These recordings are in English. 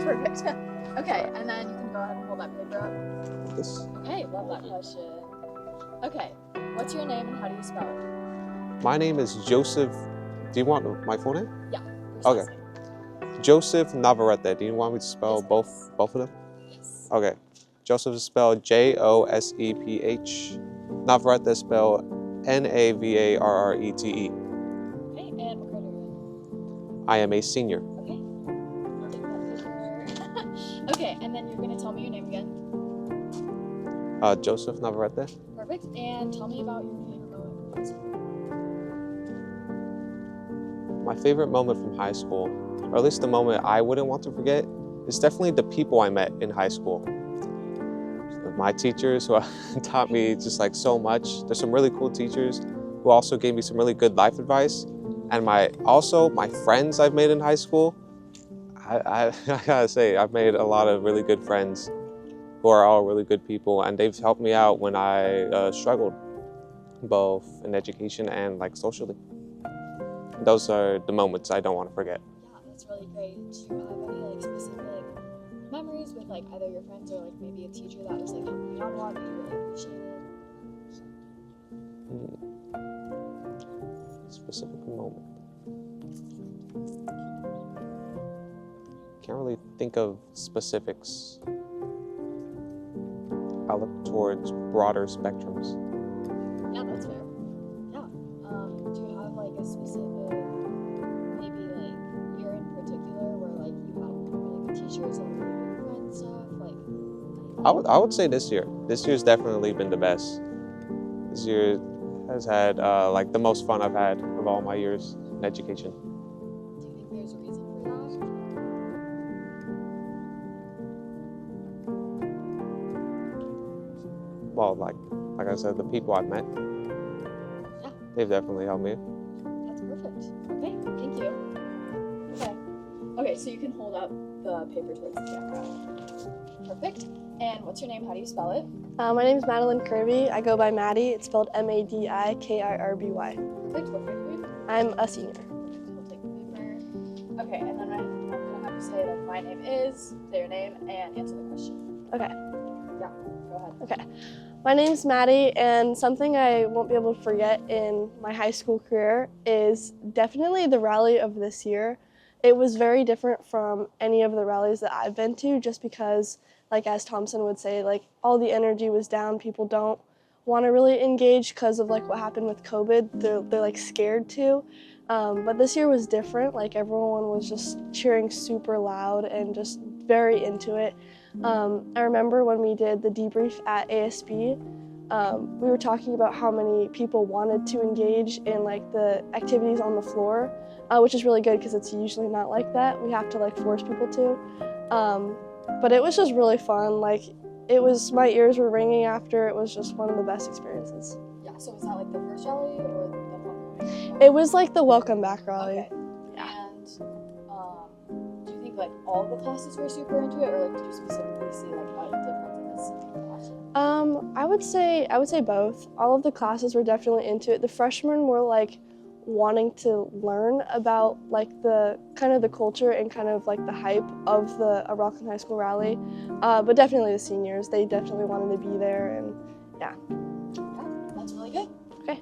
Perfect. Okay, and then you can go ahead and hold that paper up. This. Okay, love that question. Okay, what's your name and how do you spell it? My name is Joseph. Do you want my full name? Yeah. Okay. Joseph Navarrete. Do you want me to spell Yes, both of them? Yes. Okay. Joseph is spelled Joseph. Navarrete is spelled Navarrete. Okay, and what grade are you I am a senior. in? Okay. I'll take that paper. Okay, and then you're going to tell me your name again. Joseph Navarrete. Perfect. And tell me about your favorite moment from high school. My favorite moment from high school, or at least the moment I wouldn't want to forget, is definitely the people I met in high school. My teachers who taught me just like so much. There's some really cool teachers who also gave me some really good life advice. And my friends I've made in high school, I gotta say, I've made a lot of really good friends who are all really good people, and they've helped me out when I struggled, both in education and like socially. Those are the moments I don't want to forget. Yeah, that's really great. Do you have any like specific memories with like either your friends or like maybe a teacher that was like helping you out a lot that you really appreciated? Specific moment. Can't really think of specifics. I look towards broader spectrums. Yeah, that's fair. Yeah. Do you have like a specific, maybe like year in particular where like you had really good teachers and really good friends stuff? Like I would say this year. This year's definitely been the best. This year has had like the most fun I've had of all my years in education. do you think there's a reason for that? Well, like I said, the people I've met, Yeah. they've definitely helped me. That's perfect. Okay, thank you. Okay. Okay, so you can hold up the paper towards the camera. Perfect. And what's your name? How do you spell it? My name is Madeline Kirby. I go by Maddie. It's spelled Madikirby. Perfect. What grade are you? I'm a senior. We'll take the paper. Okay, and then I'm gonna have you say like my name is, say your name, and answer the question. Okay. Yeah, go ahead. Okay. My name is Maddie, and something I won't be able to forget in my high school career is definitely the rally of this year. It was very different from any of the rallies that I've been to, just because, like as Thompson would say, like all the energy was down. People don't want to really engage because of like what happened with COVID. They're like scared to. But this year was different. Like everyone was just cheering super loud and just very into it. I remember when we did the debrief at ASB, we were talking about how many people wanted to engage in like the activities on the floor, which is really good because it's usually not like that. We have to like force people to. But it was just really fun. Like my ears were ringing after. It was just one of the best experiences. Yeah, so was that like the first rally or the homecoming? It was like the welcome back rally. Okay. And do you think like all the classes were super into it, or like did you specifically see like a difference in the senior class? I would say both. All of the classes were definitely into it. The freshmen were like wanting to learn about like the kind of the culture and kind of like the hype of the Rockland High School rally, but definitely the seniors, they definitely wanted to be there, and yeah. Yeah, that's really good. Okay.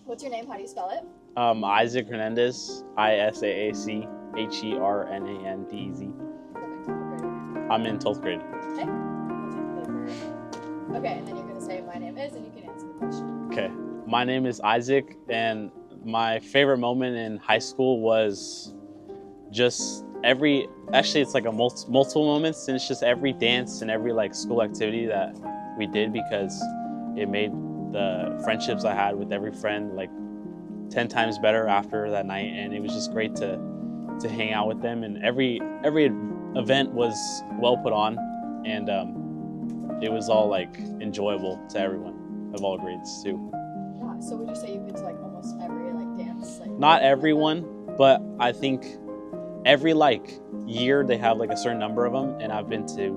What's your name? How do you spell it? Isaac Hernandez, ISAAC HERNANDEZ. Perfect. What grade are you in? I'm in 12th grade. Okay. I'll take the paper. Okay, and then you're gonna say my name is, and you can answer the question. Okay, my name is Isaac, and my favorite moment in high school was just actually it's like a multiple moments, and it's just every dance and every like school activity that we did, because it made the friendships I had with every friend like 10 times better after that night, and it was just great to hang out with them, and every event was well put on, and it was all like enjoyable to everyone of all grades too. Yeah, so would you say you've been to like almost every like dance? Like, Not everyone, but I think every like year they have like a certain number of them, and I've been to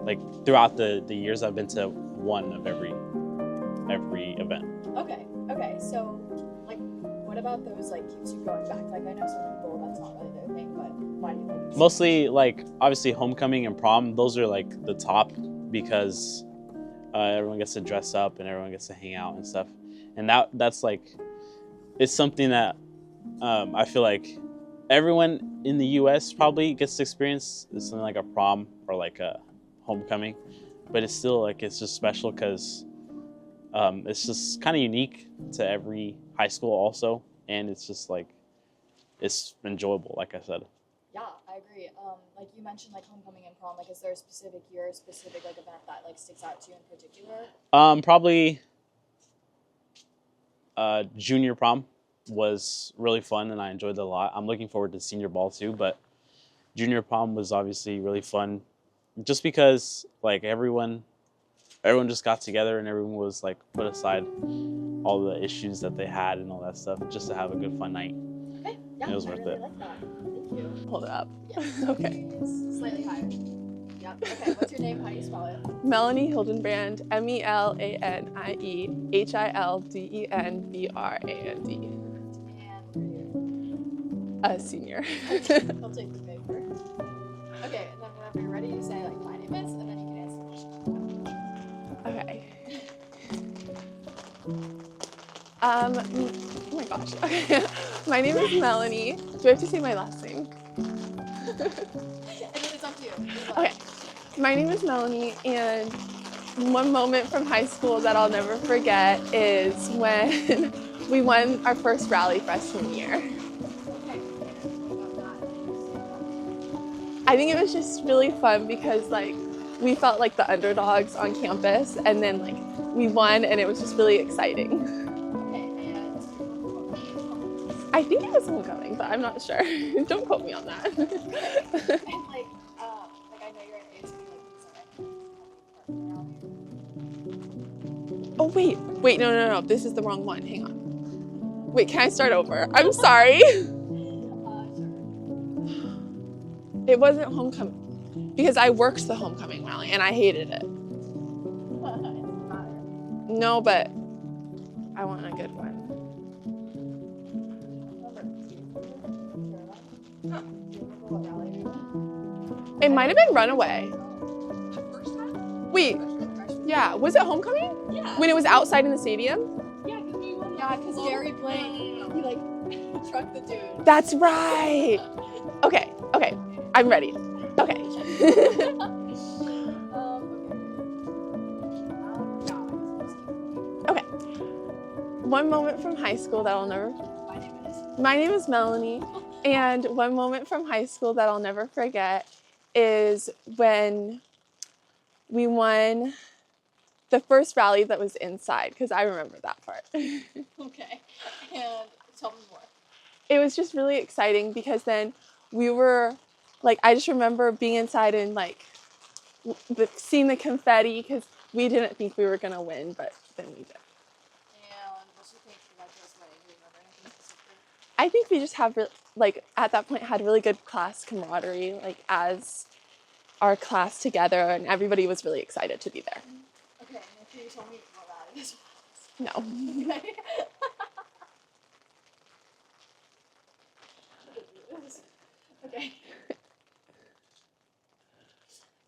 like throughout the years I've been to one of every event. Okay, so like what about those like keeps you going back? Like I know some people that's not really their thing, but why do you like it? Mostly like obviously homecoming and prom. Those are like the top because everyone gets to dress up and everyone gets to hang out and stuff. And that's like it's something that I feel like everyone in the U.S. probably gets to experience is something like a prom or like a homecoming, but it's still like it's just special because it's just kind of unique to every high school also, and it's just like it's enjoyable, like I said. Yeah, I agree. Like you mentioned, like homecoming and prom. Like, is there a specific year, specific like event that like sticks out to you in particular? Probably junior prom was really fun and I enjoyed it a lot. I'm looking forward to senior ball too, but junior prom was obviously really fun just because like everyone just got together and everyone was like put aside all the issues that they had and all that stuff just to have a good fun night. Okay, yeah, It was I worth really it. like that. Thank you. Hold it up. Yes. Okay. It's slightly higher. Yep. Okay. What's your name? How do you spell it? Melanie Hildenbrand, Melanie Hildenbrand. And A senior. I'll take the paper. Okay, and then whenever you're ready, you say like my name is, and then you can answer the question. Okay. Oh my gosh. Okay. My name is Melanie. Do I have to say my last name? And then it's up to you. Okay. My name is Melanie, and one moment from high school that I'll never forget is when we won our first rally freshman year. Okay. I think it was just really fun because like we felt like the underdogs on campus, and then like we won, and it was just really exciting. Okay, and I think it was homecoming, but I'm not sure. Don't quote me on that. and like I know you're an A, so you like Oh wait, no, this is the wrong one. Hang on. Wait, can I start over? I'm sorry. sure. It wasn't homecoming because I worked the homecoming rally and I hated it. No, but I want a good one. It might have been Runaway. Wait, yeah, was it homecoming? Yeah. When it was outside in the stadium? Yeah, because we won. Yeah, because Gary Blank, he like trucked the dude. That's right. Okay, I'm ready. Okay. Okay. One moment from high school that I'll never. My name is Melanie, and one moment from high school that I'll never forget is when we won the first rally that was inside, because I remember that part. Okay, and tell me more. It was just really exciting because then we were, like, I just remember being inside and like seeing the confetti because we didn't think we were gonna win, but then we did. And what do you think about this wedding? Do you remember anything specific? I think we just have, like, at that point had really good class camaraderie, like, as our class together, and everybody was really excited to be there. Okay, and if you told me what that is. No. Okay. Okay.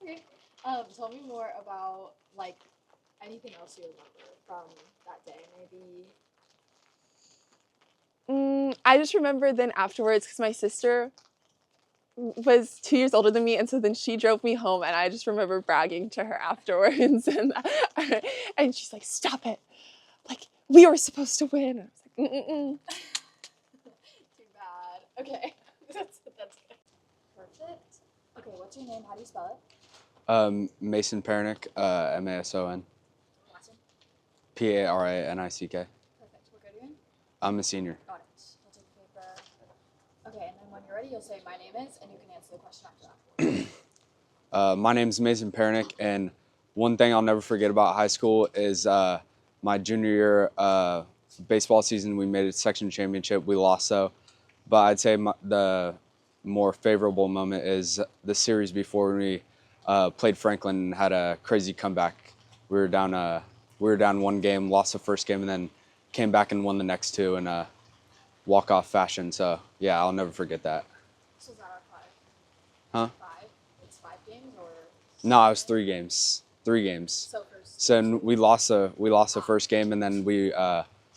Okay. Tell me more about like anything else you remember from that day. Maybe. I just remember then afterwards, because my sister was 2 years older than me, and so then she drove me home, and I just remember bragging to her afterwards, and she's like, "Stop it! Like, we were supposed to win." And I was like, "Mm-mm-mm." Too bad. Okay. That's good. Perfect. Okay, what's your name? How do you spell it? Mason Paranick, Mason. Last name? Paranick. Perfect. What grade are you in? I'm a senior. Got it. I'll take the paper. Okay, and then when you're ready, you'll say my name is, and you can answer the question after that. My name's Mason Paranick, and one thing I'll never forget about high school is my junior year baseball season. We made it section championship. We lost though, but I'd say the more favorable moment is the series before we played Franklin and had a crazy comeback. We were down one game, lost the first game, and then came back and won the next two. And walk-off fashion. So yeah, I'll never forget that. So is that our 5? Huh? 5? It's 5 games or? No, it was 3 games. 3 games. So first. So we lost the first game, and then we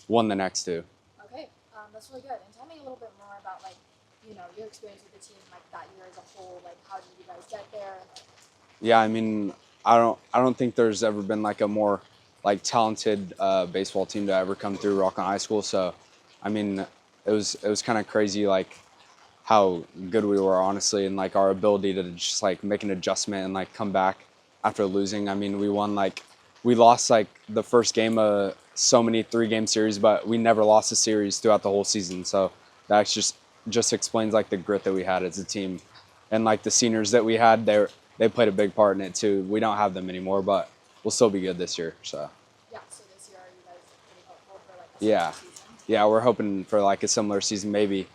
won the next 2. Okay, that's really good. And tell me a little bit more about like, your experience with the team, like that year as a whole. Like, how did you guys get there? Yeah, I mean, I don't think there's ever been like a more like talented baseball team to ever come through Rockland High School. So, I mean, it was kind of crazy like how good we were, honestly, and like our ability to just like make an adjustment and like come back after losing. I mean, we lost like the first game of so many 3-game series, but we never lost a series throughout the whole season. So that just explains like the grit that we had as a team, and like the seniors that we had, they played a big part in it too. We don't have them anymore, but we'll still be good this year. So Yeah. So this year, are you guys pretty hopeful for like a yeah, similar season? yeah, we're hoping for like a similar season, maybe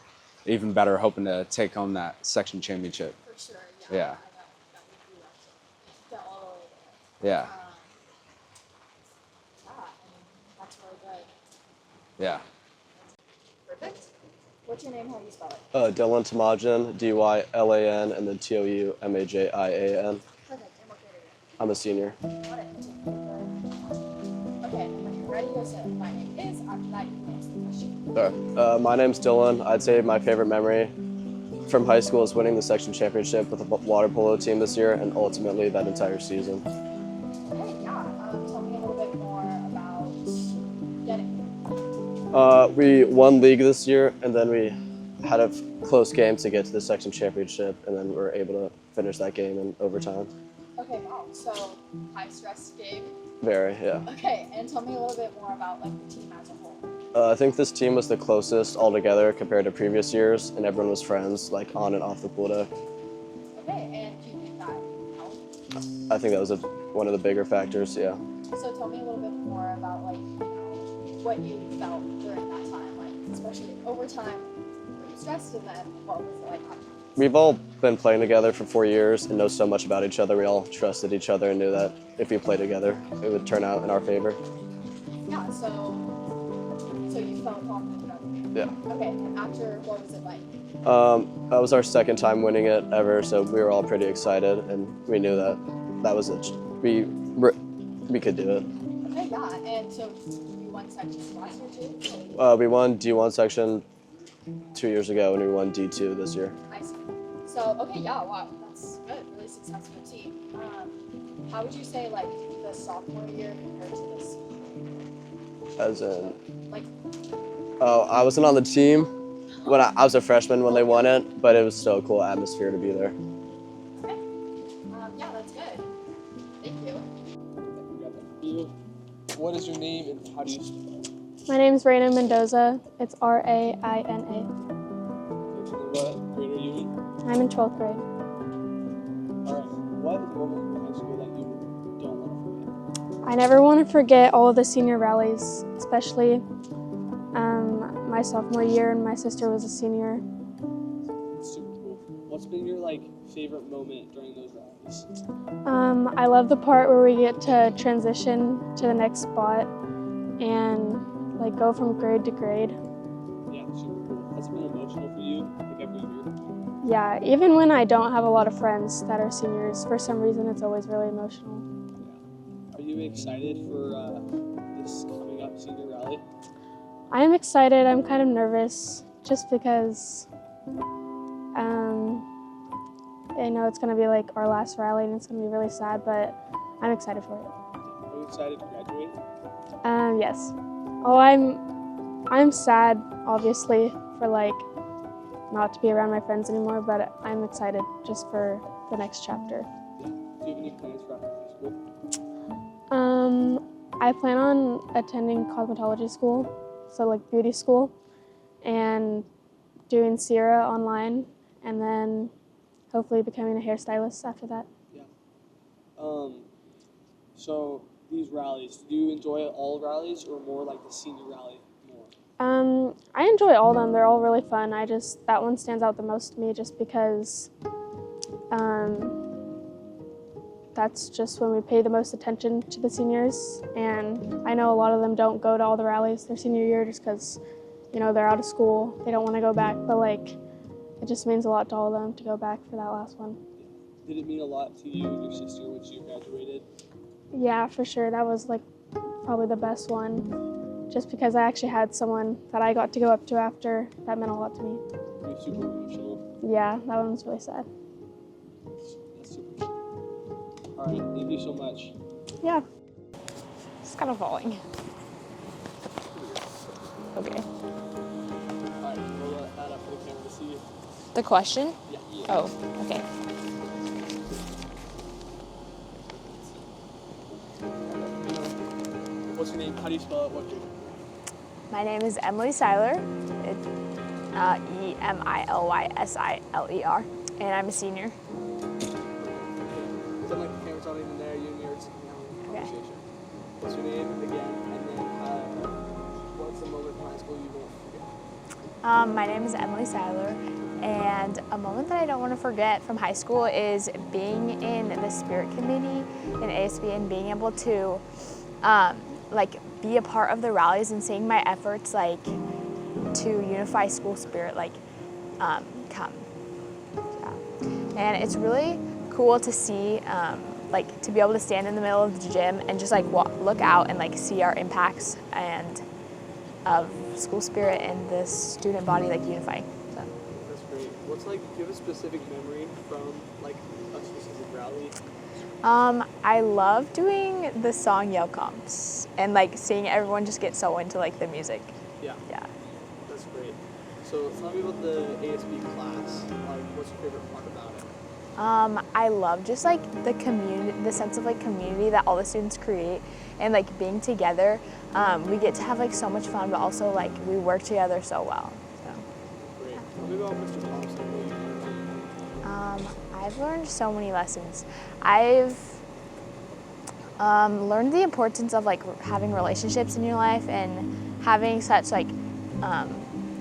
even better, hoping to take home that section championship. For sure. Yeah. I know that would be like get all the way there. Yeah, Yeah. I mean, that's really good. yeah. Perfect. What's your name? How do you spell it? Dylan Tamajan, Dylan, and then Toumajin. Perfect. And what grade are you? I'm a senior. Got it. Okay. When you're ready, you say my name is. After that, you can answer the question. My name's Dylan. I'd say my favorite memory from high school is winning the section championship with the water polo team this year, and ultimately that entire season. Okay. Yeah. Tell me a little bit more about getting. We won league this year, and then we had a close game to get to the section championship, and then we were able to finish that game in overtime. Okay. Wow. So high stress game. Very, yeah. Okay. And tell me a little bit more about like the team as a whole. I think this team was the closest altogether compared to previous years, and everyone was friends, like on and off the pool deck. Okay. And do you think that helped? I think that was one of the bigger factors, yeah. So tell me a little bit more about like what you felt during that time, like especially overtime. Were you stressed, and then what was it like? We've all been playing together for 4 years and know so much about each other. We all trusted each other and knew that if we played together, it would turn out in our favor. Yeah. So you felt confident about the game. Yeah. Okay. And after, what was it like? That was our second time winning it ever, so we were all pretty excited, and we knew that was it. We could do it. Okay. Yeah. And so you won sections last year too. We won D1 section 2 years ago, and we won D2 this year. I see. So okay. Yeah. Wow. That's good. Really successful team. How would you say like the sophomore year compared to this? As in, Like. I wasn't on the team when I was a freshman when they won it, but it was still a cool atmosphere to be there. Okay. Yeah, that's good. Thank you. What is your name and how do you spell it? My name's Raina Mendoza. It's Raina. What grade are you in? I'm in 12th grade. All right. What is a moment in high school that you don't want to forget? I never want to forget all of the senior rallies, especially my sophomore year, and my sister was a senior. It's super cool. What's been your favorite moment during those rallies? I love the part where we get to transition to the next spot and go from grade to grade. Yeah, super cool. Has it been emotional for you every year? Yeah, even when I don't have a lot of friends that are seniors, for some reason it's always really emotional. Yeah. Are you excited for this coming up senior rally? I'm excited. I'm kind of nervous just because I know it's going to be our last rally and it's going to be really sad, but I'm excited for it. Are you excited to graduate? Yes. Oh, I'm sad, obviously, for not to be around my friends anymore, but I'm excited just for the next chapter. Yeah. Do you have any plans for after high school? I plan on attending cosmetology school, so beauty school, and doing Sierra online, and then hopefully becoming a hairstylist after that. Yeah. So these rallies, do you enjoy all rallies or more the senior rally more? I enjoy all of them. They're all really fun. That one stands out the most to me just because that's just when we pay the most attention to the seniors, and I know a lot of them don't go to all the rallies their senior year just because, you know, they're out of school, they don't want to go back, but like it just means a lot to all of them to go back for that last one. Did it mean a lot to you and your sister when you graduated? Yeah, for sure. That was like probably the best one, just because I actually had someone that I got to go up to after. That meant a lot to me. Were you super emotional? Yeah, that one was really sad. That's super cool. All right, thank you so much. Yeah. It's kind of falling. Okay. All right, we'll add up for the camera to see. The question? Yeah. Oh, okay. What's your name? How do you spell it? What grade? My name is Emily Seiler. It's Emilyysiler, and I'm a senior. Pretend like the camera's not even there. You and me are just having a conversation. What's your name again? And then what's the moment from high school you won't forget? My name is Emily Seiler, and a moment that I don't want to forget from high school is being in the spirit committee in ASB and being able to like be a part of the rallies and seeing my efforts like to unify school spirit like come. Yeah. And it's really cool to see like to be able to stand in the middle of the gym and just like look out and like see our impacts and of school spirit and the student body like unifying. So. That's great. What's like, do you have a specific memory from like a specific rally? I love doing the song Yell Comps and like seeing everyone just get so into like the music. Yeah. Yeah. That's great. So tell me about the ASB class. Like, what's your favorite part about it? I love just like the community, the sense of like community that all the students create and like being together. We get to have like so much fun, but also like we work together so well. So. Great. Tell me about Mr. Thompson. What you learned. I've learned so many lessons. I've learned the importance of like having relationships in your life and having such like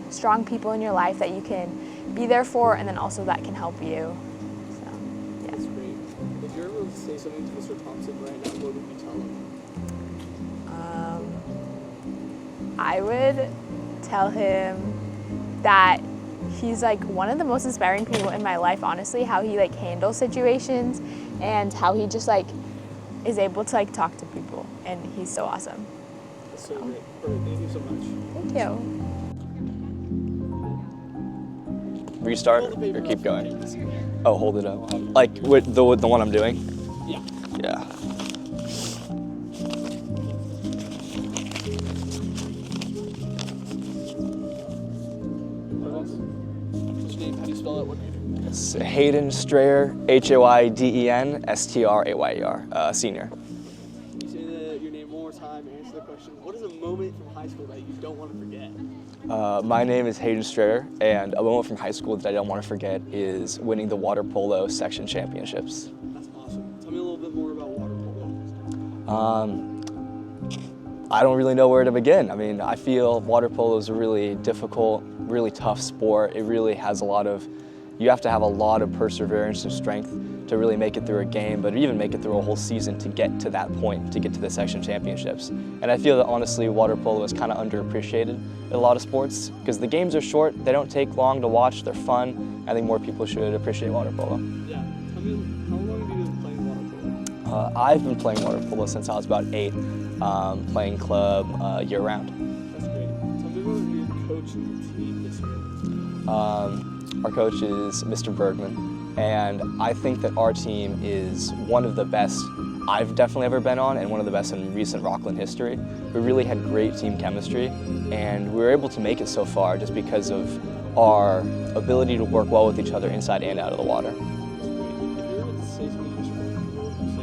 strong people in your life that you can be there for, and then also that can help you. So, yeah. That's great. If you're able to say something to Mr. Thompson right now, what would you tell him? I would tell him that he's like one of the most inspiring people in my life, honestly, how he like handles situations and how he just like is able to like talk to people, and he's so awesome. That's so great. Perfect. Thank you so much. Thank you. Restart or keep going? Oh, hold it up. Like with the one I'm doing? Yeah. Yeah. What's your name? How do you spell it? What grade? It's Hayden Strayer, Haydenstrayer, senior. Can you say your name one more time and answer the question? What is a moment from high school that you don't want to forget? My name is Hayden Strayer, and a moment from high school that I don't want to forget is winning the water polo section championships. That's awesome. Tell me a little bit more about water polo. I don't really know where to begin. I mean, I feel water polo is a really difficult, really tough sport. It really has you have to have a lot of perseverance and strength to really make it through a game, but even make it through a whole season to get to that point, to get to the section championships. And I feel that honestly, water polo is kind of underappreciated in a lot of sports because the games are short, they don't take long to watch, they're fun. I think more people should appreciate water polo. Yeah. Tell me, how long have you been playing water polo? I've been playing water polo since I was about 8, playing club year round. That's great. Tell me about your coach and your team this year. Our coach is Mr. Bergman, and I think that our team is one of the best I've definitely ever been on and one of the best in recent Rockland history. We really had great team chemistry, and we were able to make it so far just because of our ability to work well with each other inside and out of the water. That's great. If you were able to say something to Mr. Bergman, what would you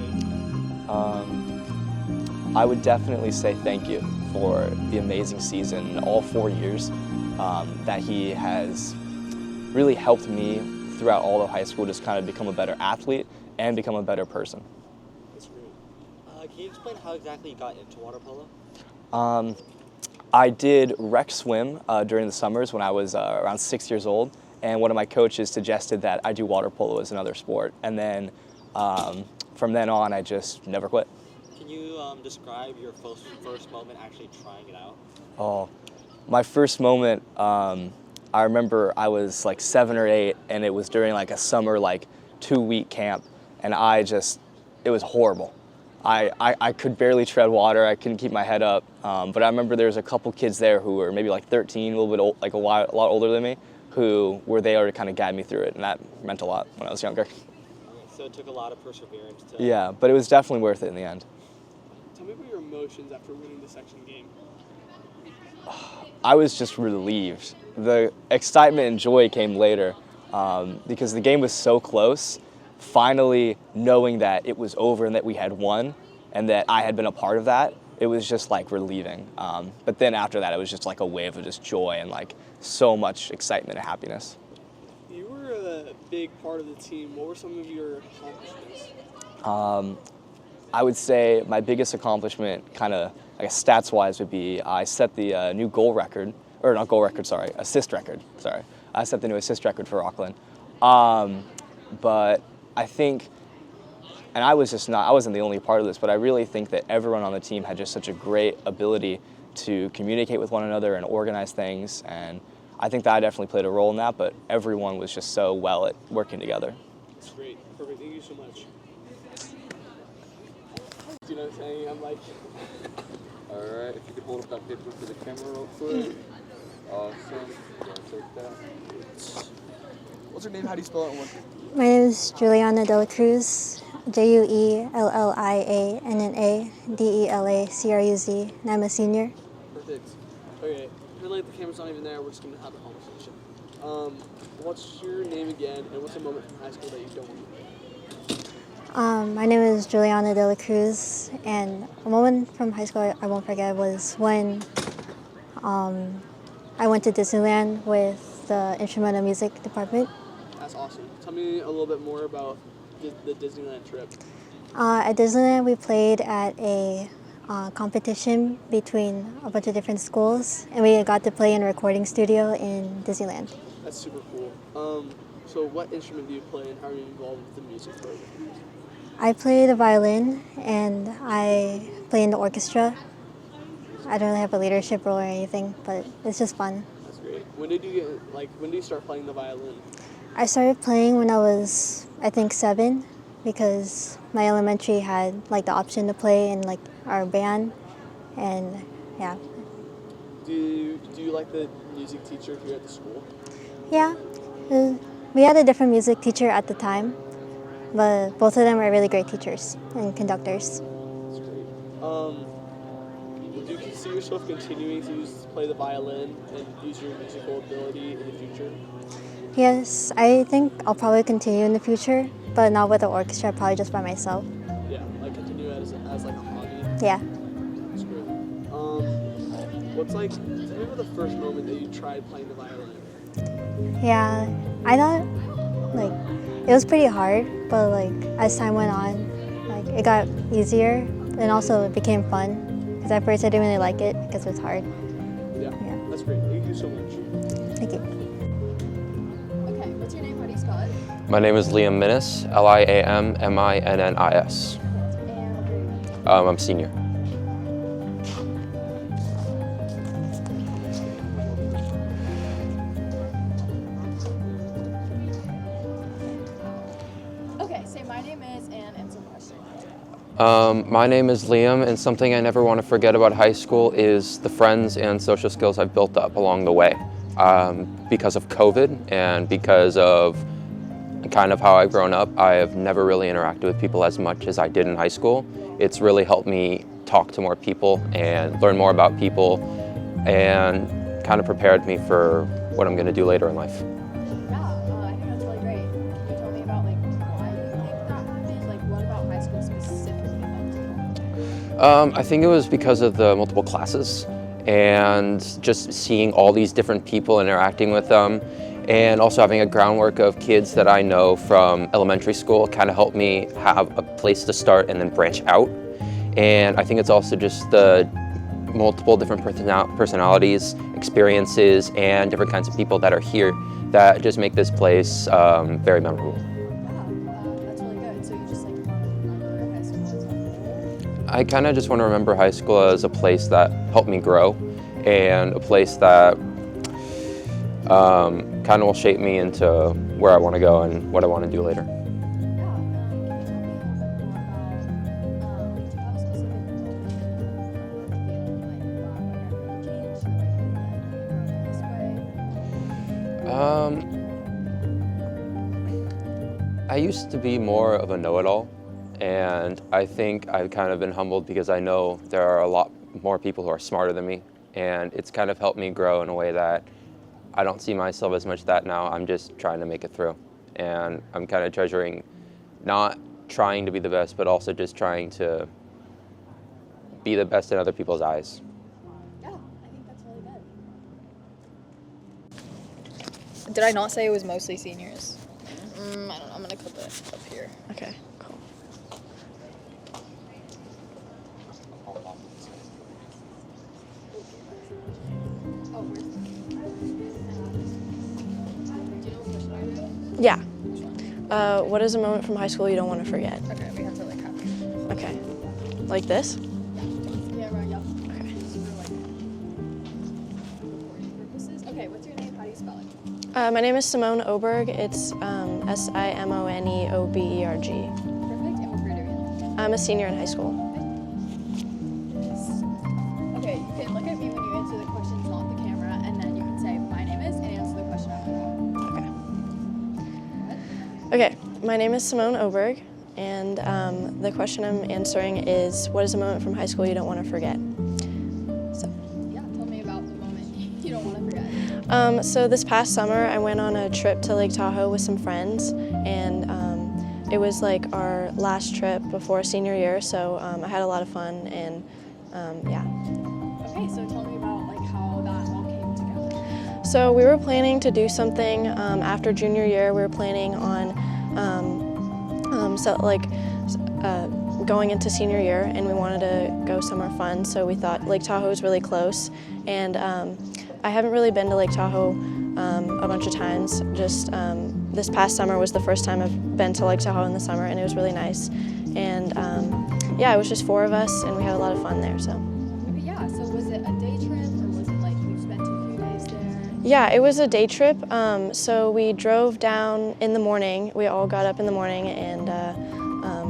say? I would definitely say thank you for the amazing season, all 4 years that he has really helped me throughout all of high school just kind of become a better athlete and become a better person. That's great. Can you explain how exactly you got into water polo? I did rec swim during the summers when I was around 6 years old, and one of my coaches suggested that I do water polo as another sport, and then from then on I just never quit. Can you describe your first moment actually trying it out? Oh, My first moment, I remember I was like 7 or 8, and it was during like a summer like 2-week camp, and it was horrible. I could barely tread water. I couldn't keep my head up. But I remember there was a couple kids there who were maybe like 13, a little bit old, like a lot older than me, who were there to kind of guide me through it, and that meant a lot when I was younger. So it took a lot of perseverance to... Yeah, but it was definitely worth it in the end. Tell me about your emotions after winning the section game. I was just relieved. The excitement and joy came later because the game was so close. Finally knowing that it was over and that we had won and that I had been a part of that, it was just like relieving. But then after that, it was just like a wave of just joy and like so much excitement and happiness. You were a big part of the team. What were some of your accomplishments? I would say my biggest accomplishment, kind of like stats-wise, would be I set the new goal record, or not goal record, sorry, assist record, sorry. I set the new assist record for Rockland. But I think, and I wasn't the only part of this, but I really think that everyone on the team had just such a great ability to communicate with one another and organize things, and I think that I definitely played a role in that, but everyone was just so well at working together. That's great. Perfect. Thank you so much. Do you know what I'm saying? I'm like... All right, if you could hold up that paper for the camera real quick. Awesome. Take that. What's your name? How do you spell it? My name is Juliana Dela Cruz, Julianna Delacruz, and I'm a senior. Perfect. Okay, really, the camera's not even there. We're just going to have a conversation. What's your name again, and what's a moment from high school that you don't want to forget? My name is Juliana Dela Cruz, and a moment from high school I won't forget was when I went to Disneyland with the instrumental music department. That's awesome. Tell me a little bit more about the Disneyland trip. At Disneyland, we played at a competition between a bunch of different schools, and we got to play in a recording studio in Disneyland. That's super cool. So what instrument do you play, and how are you involved with the music program? I play the violin, and I play in the orchestra. I don't really have a leadership role or anything, but it's just fun. That's great. When did you start playing the violin? I started playing when I was, I think, 7, because my elementary had like the option to play in like our band, and yeah. Do you like the music teacher here at the school? Yeah, we had a different music teacher at the time, but both of them are really great teachers and conductors. That's great. Do you see yourself continuing to play the violin and use your musical ability in the future? Yes, I think I'll probably continue in the future, but not with the orchestra, probably just by myself. Yeah, like continue as like a hobby? Yeah. That's great. Tell me about the first moment that you tried playing the violin. Yeah, I thought like it was pretty hard, but like as time went on, like it got easier, and also it became fun. Because at first I didn't really like it because it was hard. Yeah, that's great. Thank you so much. Thank you. Okay, what's your name? How do you spell it? My name is Liam Minnis, Liamminnis. I'm senior. Okay, say my name is and answer the question. My name is Liam, and something I never want to forget about high school is the friends and social skills I've built up along the way. Because of COVID and because of kind of how I've grown up, I have never really interacted with people as much as I did in high school. It's really helped me talk to more people and learn more about people, and kind of prepared me for what I'm going to do later in life. Yeah, I think that's really great. Can you tell me about like why you think that happened? Like what about high school specifically helped you? I think it was because of the multiple classes and just seeing all these different people, interacting with them, and also having a groundwork of kids that I know from elementary school kind of helped me have a place to start and then branch out. And I think it's also just the multiple different personalities, experiences, and different kinds of people that are here that just make this place very memorable. That's really good. So you just like want to remember high school as a whole? I kind of just want to remember high school as a place that helped me grow and a place that kind of will shape me into where I want to go and what I want to do later. I used to be more of a know-it-all, and I think I've kind of been humbled because I know there are a lot more people who are smarter than me, and it's kind of helped me grow in a way that I don't see myself as much that now. I'm just trying to make it through, and I'm kind of treasuring not trying to be the best, but also just trying to be the best in other people's eyes. Yeah, I think that's really good. Did I not say it was mostly seniors? I don't know. I'm gonna clip it up here. Okay, cool. Yeah. What is a moment from high school you don't want to forget? Okay, we have to like have. Okay. Like this? Yeah, right. Yeah. Okay. Okay, what's your name? How do you spell it? My name is Simone Oberg. It's Simoneoberg. Perfect. And what grade are you in? I'm a senior in high school. Okay, you can look at me when you answer the questions, not the camera, and then you can say my name is and answer the question after that. Okay, my name is Simone Oberg, and the question I'm answering is, what is a moment from high school you don't want to forget? Yeah, tell me about the moment you don't want to forget. So this past summer, I went on a trip to Lake Tahoe with some friends, and it was like our last trip before senior year, so I had a lot of fun, and yeah. Okay, so tell me about like how that all came together. So we were planning to do something after junior year. We were planning on going into senior year, and we wanted to go somewhere fun. So we thought Lake Tahoe was really close, and I haven't really been to Lake Tahoe a bunch of times. Just this past summer was the first time I've been to Lake Tahoe in the summer, and it was really nice. And yeah, it was just 4 of us, and we had a lot of fun there. So. Yeah, so was it a day trip or was it like you spent a few days there? Yeah, it was a day trip. So we drove down in the morning. We all got up in the morning and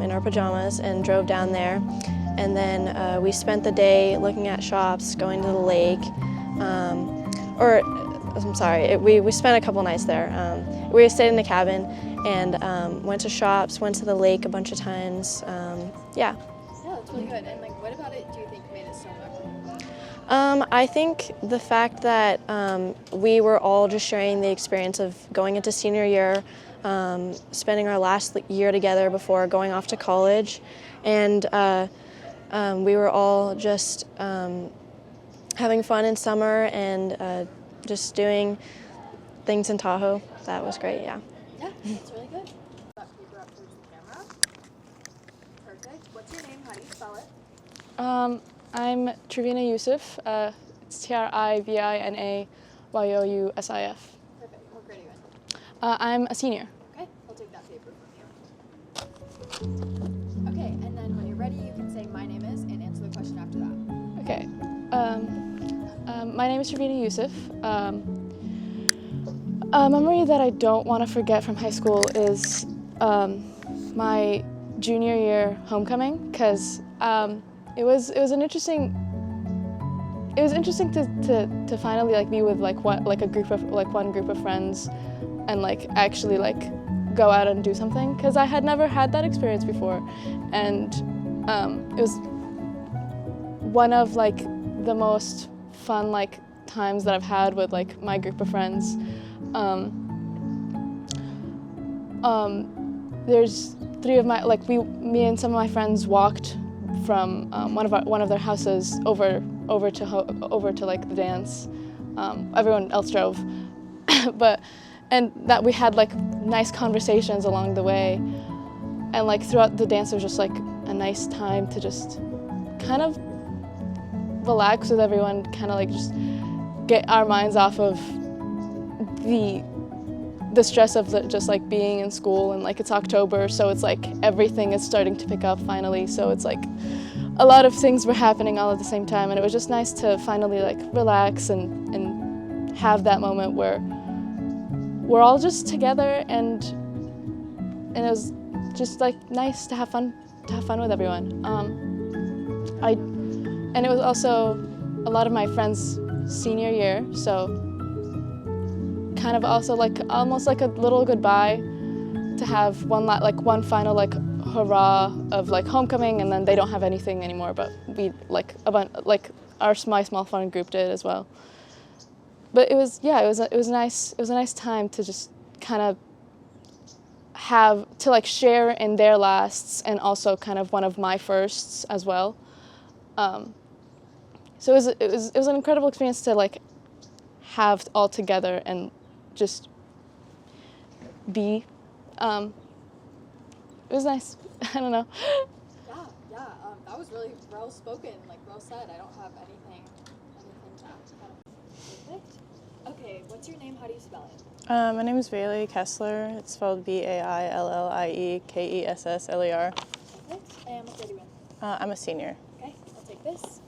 in our pajamas and drove down there. And then we spent the day looking at shops, going to the lake. I'm sorry, we spent a couple nights there. We stayed in a cabin and went to shops, went to the lake a bunch of times. Yeah. Yeah, that's really good. And like, what about it do you think made it so memorable? I think the fact that we were all just sharing the experience of going into senior year, spending our last year together before going off to college, and we were all just having fun in summer and just doing things in Tahoe. That was great, yeah. Yeah, that's really good. That paper up towards the camera. Perfect. What's your name? How do you spell it? I'm Trivina Yusuf. It's Trivinayousif. Perfect. What grade are you in? I'm a senior. Okay, I'll take that paper from you. Okay, and then when you're ready, you can say my name is and answer the question after that. Okay. My name is Trivina Yusuf. A memory that I don't want to forget from high school is my junior year homecoming, because it was interesting to finally like be with one group of friends and like actually like go out and do something, because I had never had that experience before, and it was one of like the most fun like times that I've had with like my group of friends. There's 3 of my me and some of my friends walked from one of their houses over to like the dance. Everyone else drove, and that we had like nice conversations along the way, and like throughout the dance it was just like a nice time to just kind of relax with everyone, kind of like just get our minds off of the stress of just like being in school, and like it's October, so it's like everything is starting to pick up finally, so it's like a lot of things were happening all at the same time, and it was just nice to finally like relax and have that moment where we're all just together, and it was just like nice to have fun with everyone. And it was also a lot of my friends' senior year, so kind of also like almost like a little goodbye to have one final like hurrah of like homecoming, and then they don't have anything anymore, but we like my small fun group did as well. But it was a nice time to just kind of have to like share in their lasts and also kind of one of my firsts as well. So it was an incredible experience to like have all together and just be. It was nice. I don't know. Yeah. That was really well spoken, like well said. I don't have anything to add. Perfect. Okay, what's your name? How do you spell it? My name is Bailey Kessler. It's spelled Baillie Kessler. Perfect. And what grade are you in? I'm a senior. Okay, I'll take this.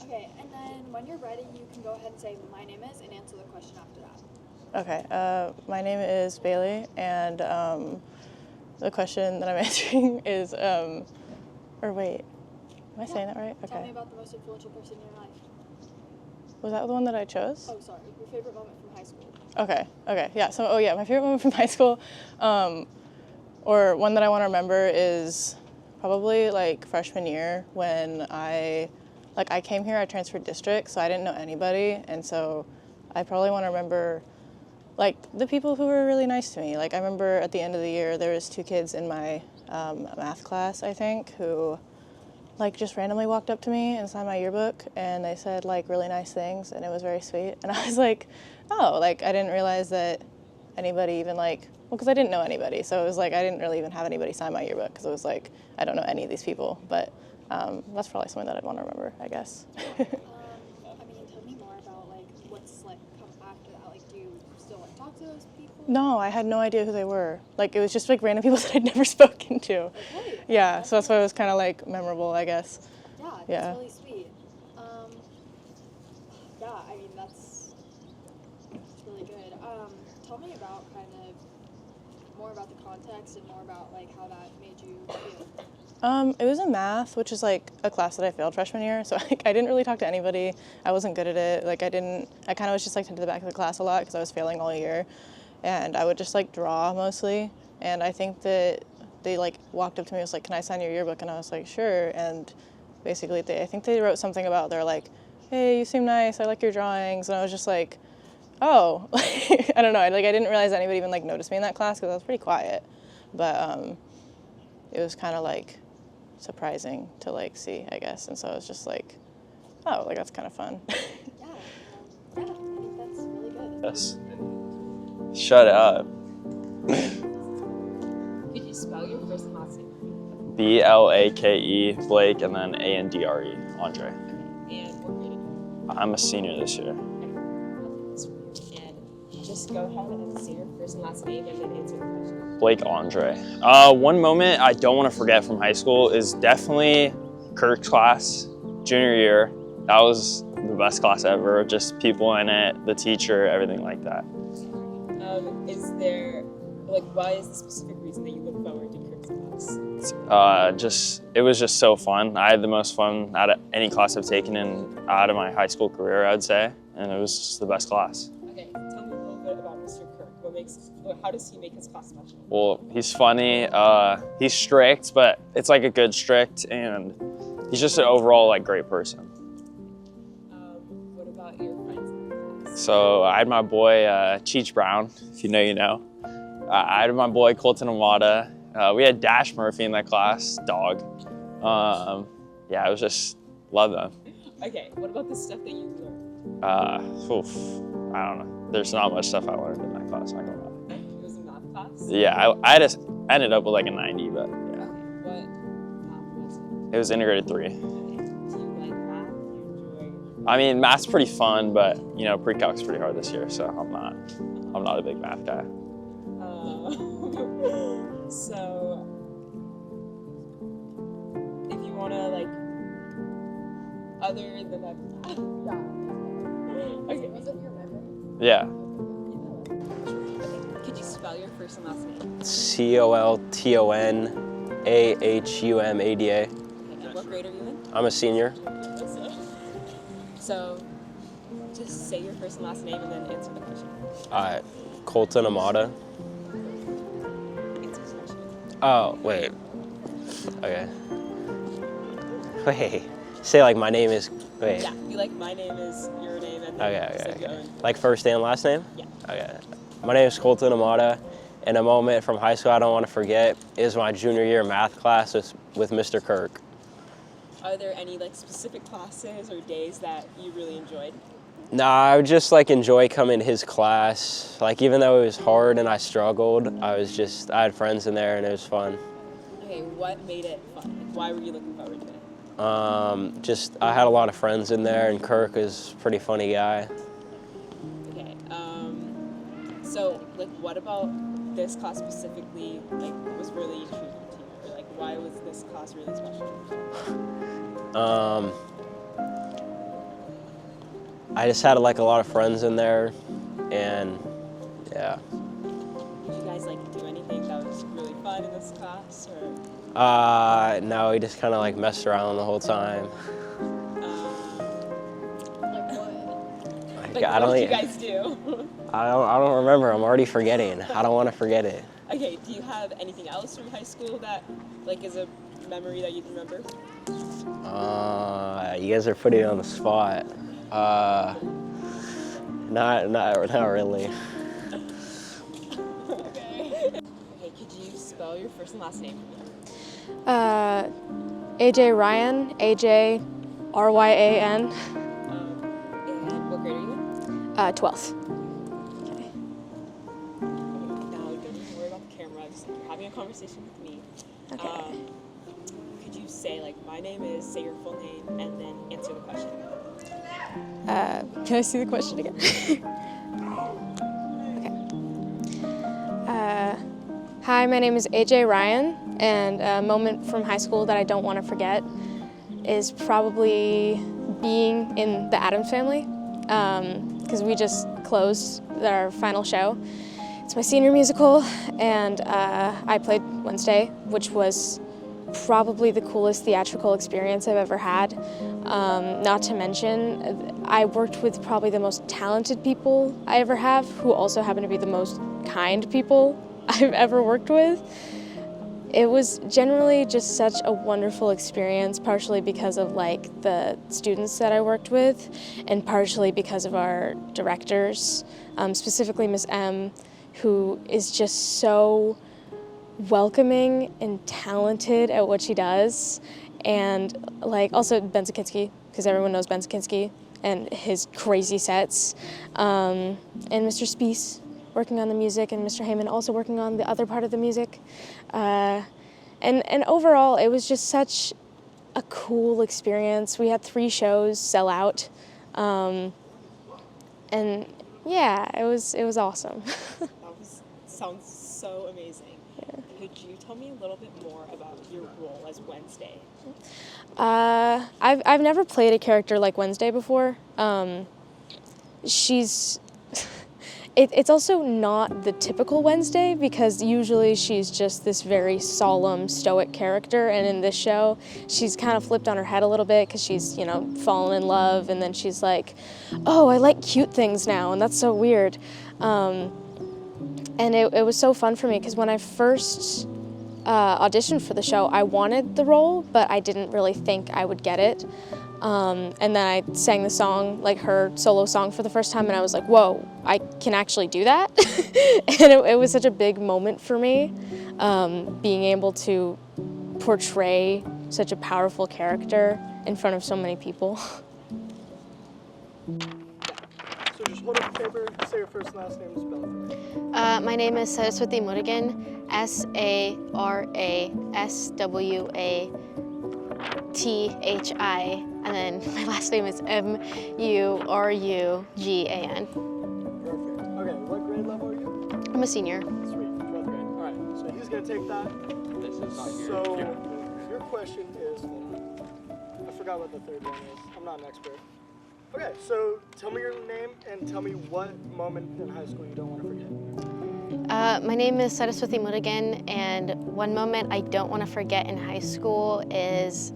Okay, and then when you're ready, you can go ahead and say my name is and answer the question after that. Okay, my name is Bailey, and the question that I'm answering is, or wait, am I saying that right? Okay. Tell me about the most influential person in your life. Was that the one that I chose? Oh, sorry. Your favorite moment from high school. Okay, yeah. So, my favorite moment from high school, or one that I want to remember is probably like freshman year when I came here. I transferred districts, so I didn't know anybody, and so I probably want to remember like the people who were really nice to me. Like I remember at the end of the year there was 2 kids in my math class, I think, who like just randomly walked up to me and signed my yearbook, and they said like really nice things, and it was very sweet. And I was like, oh, like I didn't realize that anybody even like, well, because I didn't know anybody, so it was like I didn't really even have anybody sign my yearbook because it was like I don't know any of these people. But that's probably something that I'd want to remember, I guess. I mean, tell me more about like what's like come after that. Like, do you still like talk to those people? No, I had no idea who they were. Like it was just like random people that I'd never spoken to. Okay. Yeah, so that's why it was kind of like memorable, I guess. Yeah, that's really sweet. Yeah, I mean that's really good. Tell me about kind of more about the context and more about like how that made you feel. It was in math, which is like a class that I failed freshman year, so like I didn't really talk to anybody. I wasn't good at it. Like I kind of was just like to the back of the class a lot because I was failing all year, and I would just like draw mostly. And I think that they like walked up to me and was like, "Can I sign your yearbook?" And I was like, "Sure." And basically, I think they wrote something about they're like, "Hey, you seem nice. I like your drawings." And I was just like, "Oh," I don't know. I didn't realize anybody even like noticed me in that class because I was pretty quiet, but it was kind of like surprising to like see, I guess. And so I was just like, oh, like that's kind of fun. Yeah, I think that's really good. Yes. Shut up. Could you spell your first and last name? Blake, Blake, and then Andre, Andre. And what grade are you? I'm a senior this year. And just go ahead and say your first and last name and then answer the question. Blake Andre. One moment I don't want to forget from high school is definitely Kirk's class, junior year. That was the best class ever. Just people in it, the teacher, everything like that. Is there, like, why is the specific reason that you look forward to Kirk's class? It was just so fun. I had the most fun out of any class I've taken out of my high school career, I'd say, and it was just the best class. Okay, tell me a little bit about Mr. Kirk. How does he make his class special? Well, he's funny, he's strict, but it's like a good strict, and he's just an overall like great person. What about your friends in the class? So I had my boy Cheech Brown, if you know, you know. I had my boy Colton Amada. We had Dash Murphy in that class, dog. Yeah, I was just, love them. Okay, what about the stuff that you learned? I don't know. There's not much stuff I learned in that class, not gonna lie. It was a math class? Yeah, I ended up with like a 90, but yeah. Okay, what math was it? It was integrated 3. Okay. Do you like math? Do you enjoy? I mean, math's pretty fun, but you know, pre-calc's pretty hard this year, so I'm not a big math guy. So, want to, like, other than that? Okay. Was it your memory? Yeah. Could you spell your first and last name? COLTONAHUMADA. Okay, and what grade are you in? I'm a senior. So, just say your first and last name and then answer the question. Colton Amada. Answer the question. Oh, wait. Okay. Wait. Say like my name is, wait. Yeah, be like, my name is your name, and then Okay. Like first and last name? Yeah. Okay. My name is Colton Amada, and a moment from high school I don't want to forget is my junior year math class with Mr. Kirk. Are there any, like, specific classes or days that you really enjoyed? Nah, I would just like enjoy coming to his class. Like even though it was hard and I struggled, I had friends in there and it was fun. Okay, what made it fun? Like, why were you looking forward to it? I had a lot of friends in there and Kirk is a pretty funny guy. Okay, so, like, what about this class specifically, like, was really intriguing to you? Or, like, why was this class really special? I just had like a lot of friends in there, and yeah. Did you guys, like, do anything that was really fun in this class, or? No, we just kind of like messed around the whole time. Like what? Like, what did you guys do? I don't remember. I'm already forgetting. I don't want to forget it. Okay, do you have anything else from high school that, like, is a memory that you remember? You guys are putting it on the spot. Not really. Okay, could you spell your first and last name? AJ Ryan, AJ RYAN. And what grade are you in? 12th. Now, don't even worry about the camera, just like, you're having a conversation with me. Okay. Could you say, like, my name is, say your full name, and then answer the question? Can I see the question again? Okay. Hi, my name is AJ Ryan, and a moment from high school that I don't want to forget is probably being in the Addams Family, because we just closed our final show. It's my senior musical, and I played Wednesday, which was probably the coolest theatrical experience I've ever had. Not to mention, I worked with probably the most talented people I ever have, who also happen to be the most kind people I've ever worked with. It was generally just such a wonderful experience, partially because of like the students that I worked with, and partially because of our directors, specifically Miss M, who is just so welcoming and talented at what she does, and like also Ben Zakinski, because everyone knows Ben Zakinski and his crazy sets, and Mr. Speece working on the music, and Mr. Heyman also working on the other part of the music, and overall it was just such a cool experience. We had 3 shows sell out, and yeah, it was awesome. Sounds so amazing. Yeah. Could you tell me a little bit more about your role as Wednesday? I've never played a character like Wednesday before. It's also not the typical Wednesday, because usually she's just this very solemn, stoic character, and in this show, she's kind of flipped on her head a little bit because she's, you know, fallen in love, and then she's like, oh, I like cute things now, and that's so weird. And it was so fun for me, because when I first auditioned for the show, I wanted the role, but I didn't really think I would get it. And then I sang the song, like her solo song, for the first time, and I was like, whoa, I can actually do that? And it was such a big moment for me, being able to portray such a powerful character in front of so many people. So just hold up the paper, say your first and last name, and spell it for me. My name is Saraswati Murugan, SARASWATHI, and then my last name is MURUGAN. Perfect. Okay, what grade level are you? I'm a senior. Sweet, 12th grade. All right, so he's gonna take that. This is not your So your third question is, hold on. I forgot what the third one is. I'm not an expert. Okay, so tell me your name and tell me what moment in high school you don't want to forget. My name is Saraswati Murugan, and one moment I don't want to forget in high school is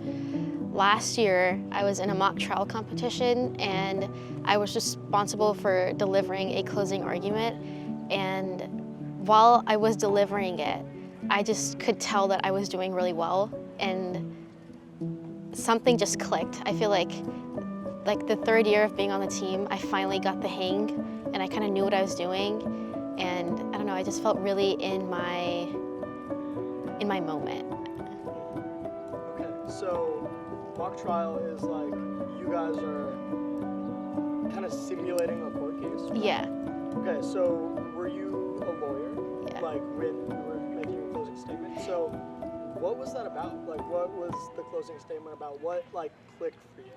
last year I was in a mock trial competition and I was responsible for delivering a closing argument, and while I was delivering it, I just could tell that I was doing really well, and something just clicked. I feel like the third year of being on the team, I finally got the hang and I kind of knew what I was doing, and I don't know, I just felt really in my moment. Okay, so mock trial is like you guys are kind of simulating a court case? Right? Yeah. Okay, so were you a lawyer? Yeah. Like when you were making your closing statement? So what was that about? Like what was the closing statement about? What like clicked for you?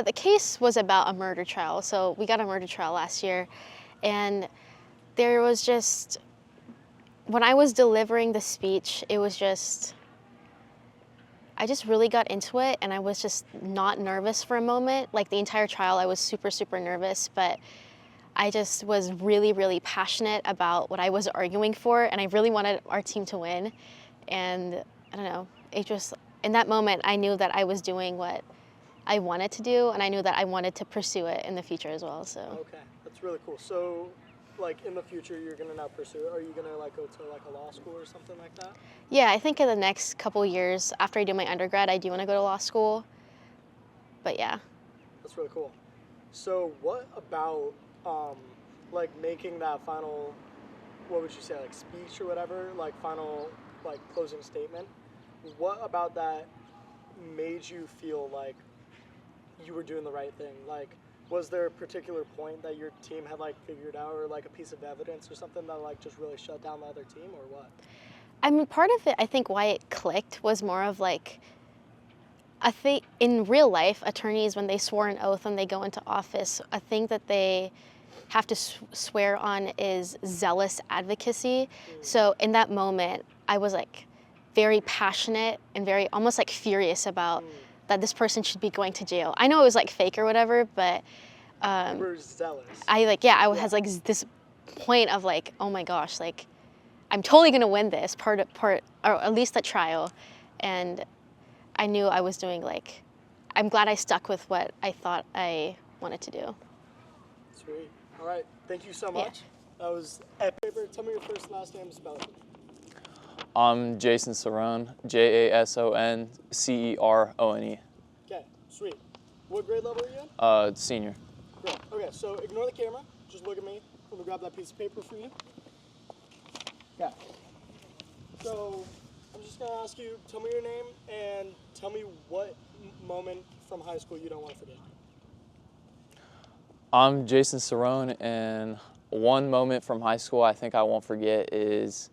The case was about a murder trial. So we got a murder trial last year, and there was just, when I was delivering the speech, it was just, I just really got into it, and I was just not nervous for a moment. Like the entire trial, I was super, super nervous, but I just was really, really passionate about what I was arguing for, and I really wanted our team to win. And I don't know, it just, in that moment, I knew that I was doing what I wanted to do, and I knew that I wanted to pursue it in the future as well, so. Okay, that's really cool. So, like, in the future, you're gonna now pursue it? Are you gonna, like, go to, like, a law school or something like that? Yeah, I think in the next couple years, after I do my undergrad, I do want to go to law school, but yeah. That's really cool. So, what about, like, making that final, what would you say, like, speech or whatever, like, final, like, closing statement? What about that made you feel like you were doing the right thing? Like, was there a particular point that your team had like figured out, or like a piece of evidence or something that like just really shut down the other team, or what? I mean, part of it, I think why it clicked was more of like, I think in real life, attorneys, when they swore an oath and they go into office, a thing that they have to swear on is zealous advocacy. So in that moment, I was like very passionate and very almost like furious about that this person should be going to jail. I know it was like fake or whatever, but You were zealous. I was like this point of like, oh my gosh, like I'm totally gonna win this part, or at least the trial, and I knew I was doing like, I'm glad I stuck with what I thought I wanted to do. Sweet. All right. Thank you so much. That was epic. Tell me your first and last name, spell it. I'm Jason Cerrone, Jason Cerone. Okay, sweet. What grade level are you in? Senior. Great. Okay, so ignore the camera. Just look at me. Let me grab that piece of paper for you. Yeah. So I'm just gonna ask you, tell me your name and tell me what moment from high school you don't want to forget. I'm Jason Cerrone, and one moment from high school I think I won't forget is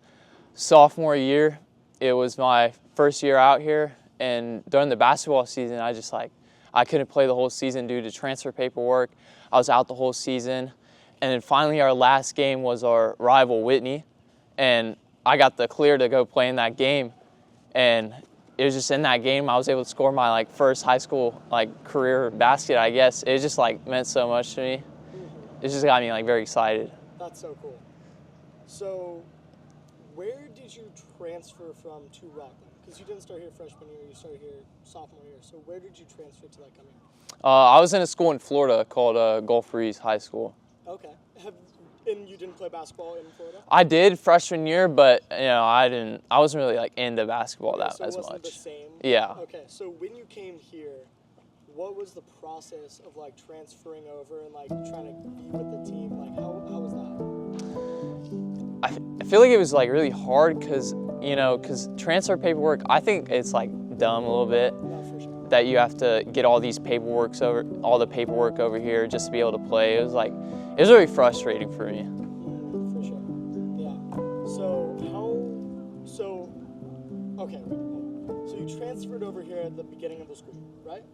sophomore year. It was my first year out here, and during the basketball season, I couldn't play the whole season due to transfer paperwork. I was out the whole season, and then finally our last game was our rival Whitney, and I got the clear to go play in that game, and it was just in that game I was able to score my like first high school like career basket, I guess. It just like meant so much to me. It just got me like very excited. That's so cool. So where did you transfer from to Rockland? Because you didn't start here freshman year, you started here sophomore year. So where did you transfer to that coming year? I was in a school in Florida called Gulf Breeze High School. Okay. And you didn't play basketball in Florida? I did freshman year, but I wasn't really like into basketball as so it wasn't much. The same? Yeah. Okay, so when you came here, what was the process of like transferring over and like trying to be with the team? Like how was that? I feel like it was like really hard because transfer paperwork, I think it's like dumb a little bit. Yeah, for sure. That you have to get all the paperwork over here just to be able to play. It was really frustrating for me. For sure. Yeah. So you transferred over here at the beginning of the school, right?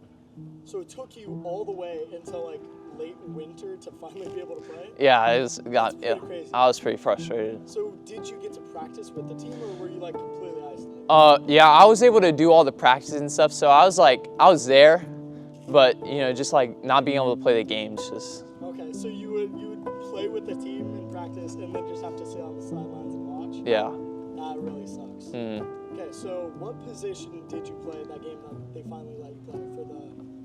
So it took you all the way until like late winter to finally be able to play? Yeah, Crazy. I was pretty frustrated. So did you get to practice with the team, or were you like completely isolated? Yeah, I was able to do all the practices and stuff, so I was there, but just like not being able to play the games just. Okay, so you would play with the team in practice and then just have to sit on the sidelines and watch? Yeah. That really sucks. Okay, so what position did you play in that game that they finally let you play for the,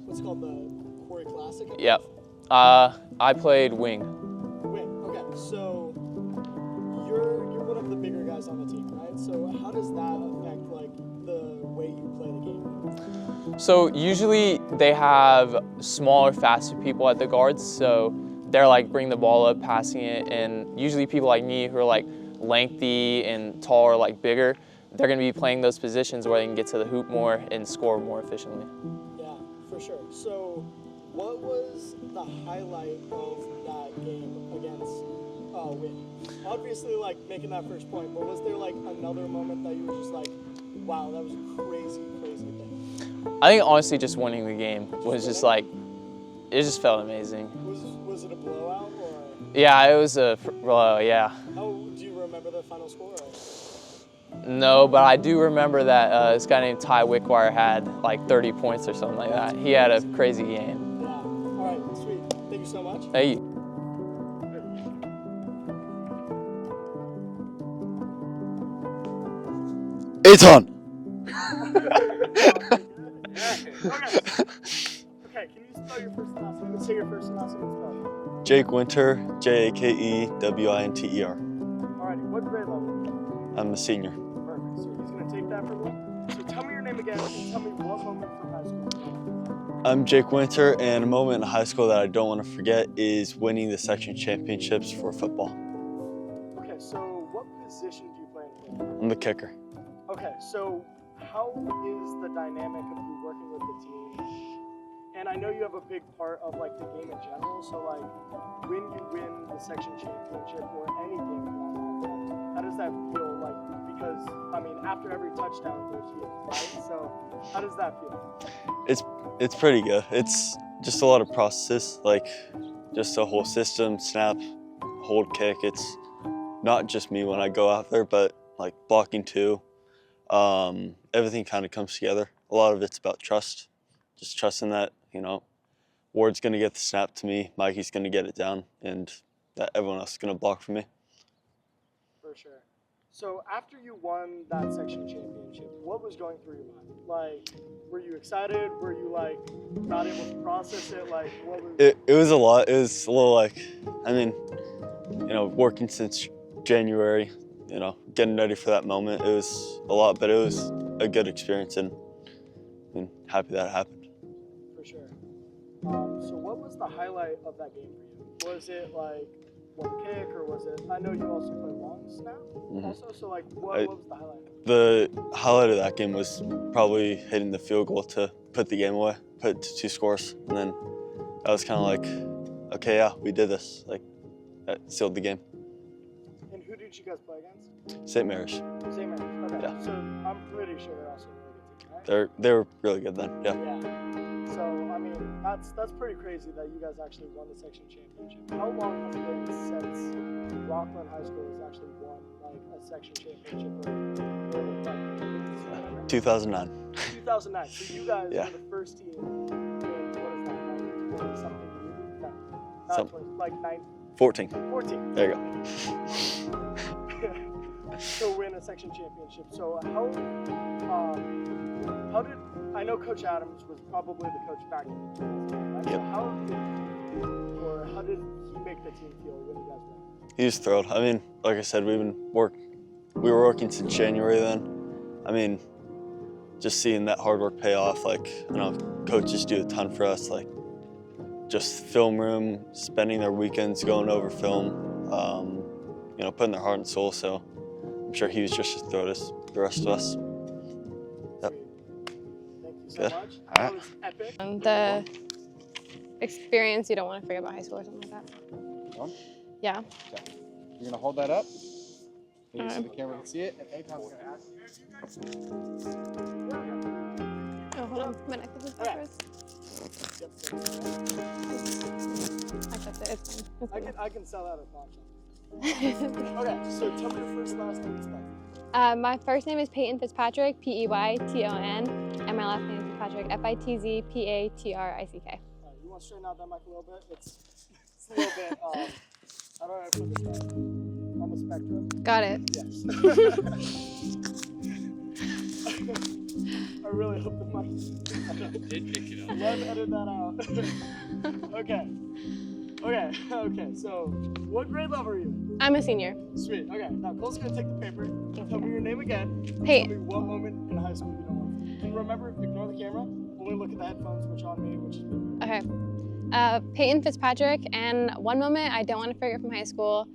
what's called the Quarry Classic? Yep. I played wing. Wing. Okay, so you're one of the bigger guys on the team, right? So how does that affect like the way you play the game? So usually they have smaller, faster people at the guards, so they're like bring the ball up, passing it, and usually people like me who are like lengthy and tall or like bigger, they're going to be playing those positions where they can get to the hoop more and score more efficiently. Yeah, for sure. So what was the highlight of that game against Win? Obviously, like making that first point, but was there like another moment that you were just like, wow, that was a crazy, crazy thing? I think honestly just winning the game was just like, it just felt amazing. Was it a blowout or? Yeah, it was a blowout, yeah. How do you remember the final score? No, but I do remember that this guy named Ty Wickwire had like 30 points or something like that. He had a crazy game. Yeah. All right, sweet. Thank you so much. Thank you. It's on. Okay, can you spell your first and last name? Say your first and last name and spell it. Jake Winter, Jakewinter. Alrighty, what grade level? I'm a senior. Perfect. So he's gonna take that from me. So tell me your name again and tell me what moment from high school. I'm Jake Winter, and a moment in high school that I don't want to forget is winning the section championships for football. Okay, so what position do you play in football? I'm the kicker. Okay, so how is the dynamic of you working with the team? And I know you have a big part of like the game in general, so like when you win the section championship or any game for that matter, how does that feel like? Because I mean, after every touchdown there's you, right? So how does that feel? It's pretty good. It's just a lot of processes, like just a whole system, snap, hold, kick. It's not just me when I go out there, but like blocking too. Everything kind of comes together. A lot of it's about trust, just trusting that, Ward's going to get the snap to me, Mikey's going to get it down, and that everyone else is going to block for me. For sure. So after you won that section championship, what was going through your mind? Like, were you excited? Were you like not able to process it? Like, what was It was a lot. It was a little like, working since January, getting ready for that moment. It was a lot, but it was a good experience, and I'm happy that it happened. For sure. So what was the highlight of that game for you? Was it like one kick, or was it, I know you also play long snap also, so like what was the highlight? The highlight of that game was probably hitting the field goal to put the game away, put it to 2 scores, and then I was kind of like, okay, yeah, we did this. Like, that sealed the game. And who did you guys play against? St. Mary's. St. Mary's, okay. Yeah. So I'm pretty sure they're also a really good team, right? They were really good then, yeah. So, I mean, that's pretty crazy that you guys actually won the section championship. How long has it been since Rockland High School has actually won like a section championship? Or 2009. 2009. So you guys Yeah. were the first team in, what is that, like 20 something years? No, not Some- 20, like 9. 14. 14. There you go. To win a section championship. So how did, I know Coach Adams was probably the coach back in the day, right? Yep. So how did he make the team feel when you guys won? He was thrilled. I mean, like I said, we were working since January then. I mean, just seeing that hard work pay off, like, coaches do a ton for us, like just film room, spending their weekends going over film, putting their heart and soul. So I'm sure he was just as thrilled as the rest of us. Yep. Thank you so Good. much. All That right. was epic. The experience you don't want to forget about high school or something like that. On? Yeah. Okay. You're gonna hold that up. So Alright. the camera can see it. And anytime we're gonna ask you. Oh, hold on. I'm gonna connect this first. Yep. Accept it. It's fine. I can sell that at pawn shop. Okay, so tell me your first last name and spell. My first name is Peyton Fitzpatrick, Peyton, and my last name is Fitzpatrick, Fitzpatrick. You want to straighten out that mic a little bit? It's a little bit, how do I put this on the spectrum? Got it. Yes. I really hope the mic did pick it up. Let's edit that out. Okay, so what grade level are you in? I'm a senior. Sweet, okay. Now Cole's gonna take the paper. Tell me your name again. Peyton. Tell me what moment in high school you don't want to forget. And remember, ignore the camera. Only look at the headphones, which on me, which is Okay. Peyton Fitzpatrick, and one moment I don't want to forget from high school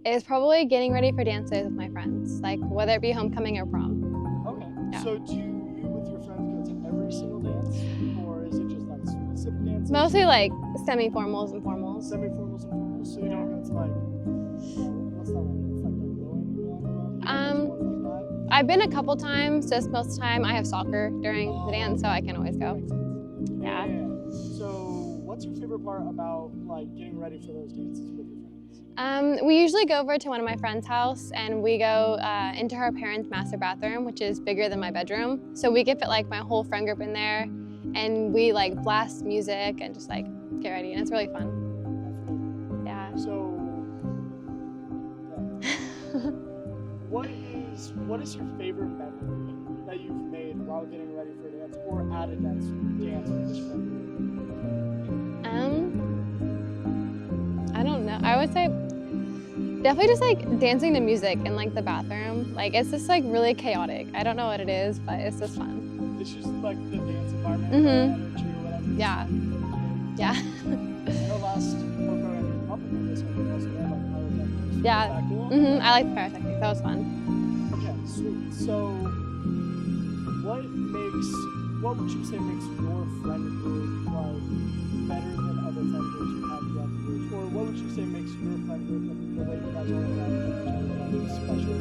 is probably getting ready for dances with my friends, like whether it be homecoming or prom. Okay. Yeah. So do you with your friends go to every single dance, or is it just like specific dances? Mostly like semi-formals and formals. Semi-formals and formals. So you don't go to like what's that one? It's like the glowing one. I've been a couple times. Just most of the time I have soccer during the dance, so I can always go. Yeah. So what's your favorite part about like getting ready for those dances with your friends? We usually go over to one of my friend's house and we go into her parents' master bathroom, which is bigger than my bedroom. So we can fit like my whole friend group in there, and we like blast music and just like get ready, and it's really fun. Yeah. So what is your favorite memory that you've made while getting ready for a dance or at a dance with this friend? I don't know. I would say definitely just like dancing to music in like the bathroom. Like it's just like really chaotic. I don't know what it is, but it's just fun. It's just like the dance environment, energy or whatever. Yeah. Yeah. I know last Coco and Papa did this one also had like pyrotechnics. Yeah. Was that cool? I like the pyrotechnics. That was fun. Okay, sweet. So what would you say makes your friend group like better than other friend groups you have throughout the years? Or what would you say makes your friend group and the way you guys are around special?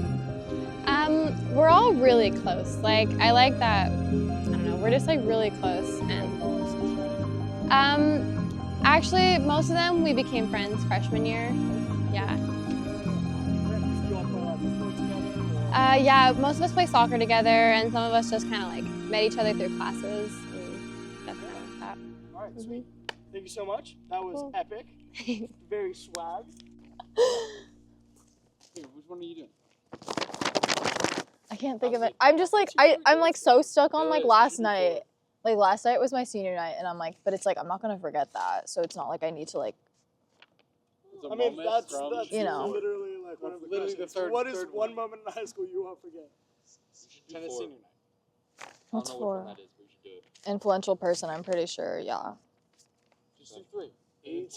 We're all really close. Like I like that. I don't know. We're just like really close, and actually most of them we became friends freshman year. Yeah. Yeah, most of us play soccer together, and some of us just kind of like met each other through classes and stuff like that. All right, sweet. Thank you so much. That was epic. Very swag. Hey, which one are you doing? I can't think of it. I'm just like I'm like so stuck on like last night. Like last night was my senior night, and I'm like, but it's like I'm not gonna forget that, so it's not like I need to like. I mean, that's you know. literally like one of the questions. What is one moment in high school you won't forget? Tennis senior night. What's I don't know which one for? that is, but we should do it. Influential person, I'm pretty sure. Yeah. Just do three. Then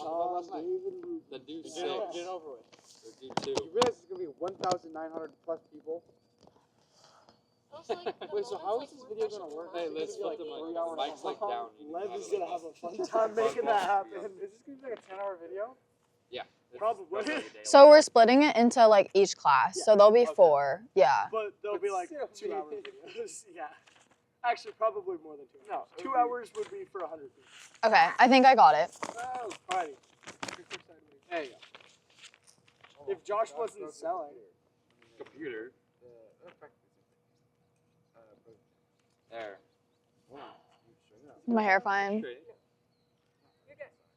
do 6. Get it over with. Or do 2. You realize it's gonna be 1,900 plus people? Wait, so how is this video gonna work? Hey, let's flip the mic's like down. Lev is gonna have a fun time making that happen. Is this gonna be like a 10-hour video? Yeah. Probably. So we're splitting it into like each class. So there'll be 4. Yeah. But there'll be like 2 hour videos. Yeah. Actually, probably more than 2 hours. No, 2 hours would be for 100 people. Okay, I think I got it. Oh, alrighty. There you go. If Josh wasn't selling. Computer. There. My hair fine.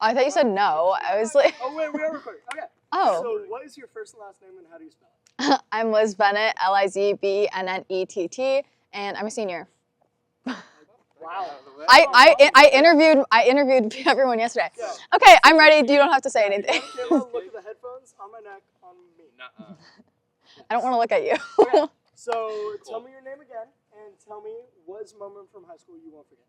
I thought you said no. I was like. Oh wait, we are recording. Okay. Oh. So what is your first and last name and how do you spell it? I'm Liz Bennett, Lizbennett, and I'm a senior. Wow. I interviewed everyone yesterday. Yeah. Okay, I'm ready. You don't have to say anything. Look at the headphones on my neck, on me. I don't want to look at you. Okay. So tell me your name again, and tell me what's a moment from high school you won't forget.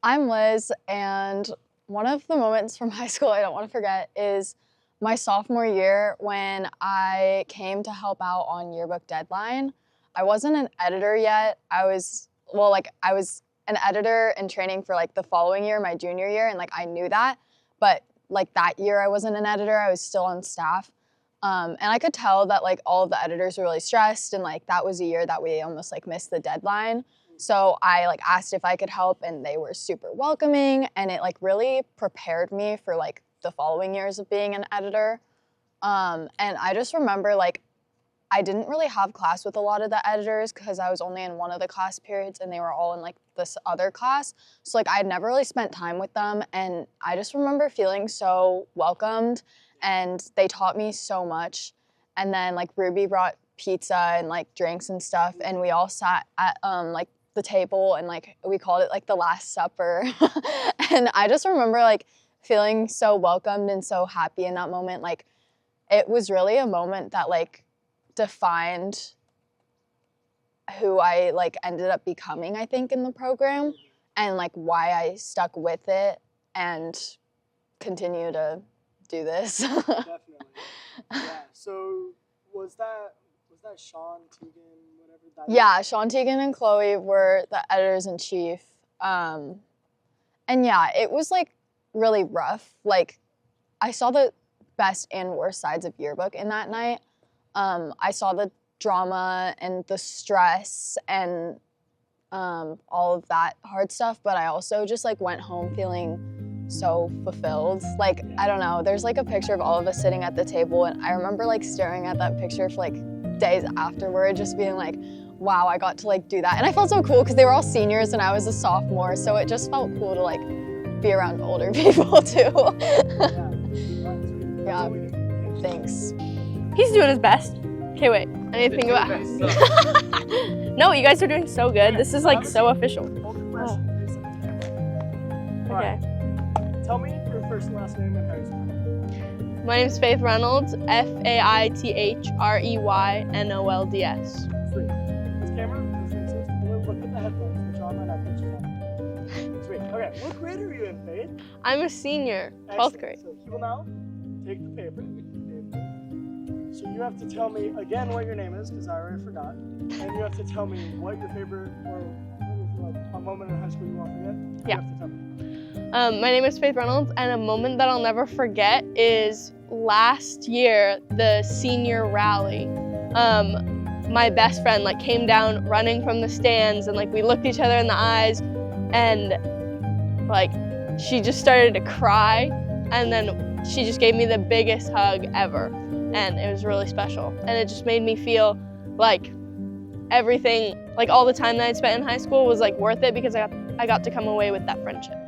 I'm Liz, and one of the moments from high school I don't want to forget is my sophomore year when I came to help out on yearbook deadline. I wasn't an editor yet. I was an editor in training for like the following year, my junior year, and like I knew that, but like that year I wasn't an editor. I was still on staff, and I could tell that like all of the editors were really stressed, and like that was a year that we almost like missed the deadline. So I like asked if I could help, and they were super welcoming, and it like really prepared me for like the following years of being an editor. And I just remember like I didn't really have class with a lot of the editors because I was only in one of the class periods and they were all in like this other class. So like I had never really spent time with them, and I just remember feeling so welcomed, and they taught me so much. And then like Ruby brought pizza and like drinks and stuff, and we all sat at like the table, and like we called it like the Last Supper. And I just remember like feeling so welcomed and so happy in that moment. Like it was really a moment that like defined who I like ended up becoming, I think, in the program, and like why I stuck with it and continue to do this. Definitely. Yeah. So was that Sean, Tegan, whatever that? Yeah, Sean, Tegan, and Chloe were the editors-in-chief. And yeah, it was like really rough. Like I saw the best and worst sides of yearbook in that night. I saw the drama and the stress and all of that hard stuff, but I also just like went home feeling so fulfilled. Like, I don't know, there's like a picture of all of us sitting at the table, and I remember like staring at that picture for like days afterward, just being like, wow, I got to like do that. And I felt so cool because they were all seniors and I was a sophomore, so it just felt cool to like be around older people too. Yeah, thanks. He's doing his best. Okay, wait. I need to think about No, you guys are doing so good. This is like so official. Okay. Tell me your first and last name and how you spell it. My name's Faith Reynolds, FAITHREYNOLDS. Sweet. This camera, look at the headphones, which are on my neck, which is on. Sweet. Okay, what grade are you in, Faith? I'm a senior, 12th grade. So he will now take the paper. So you have to tell me again what your name is, because I already forgot. And you have to tell me what your favorite or like a moment in high school you won't forget. Yeah. You have to tell me. My name is Faith Reynolds, and a moment that I'll never forget is last year, the senior rally. My best friend like came down running from the stands, and like we looked each other in the eyes, and like she just started to cry, and then she just gave me the biggest hug ever. And it was really special. And it just made me feel like everything, like all the time that I'd spent in high school was like worth it because I got to come away with that friendship.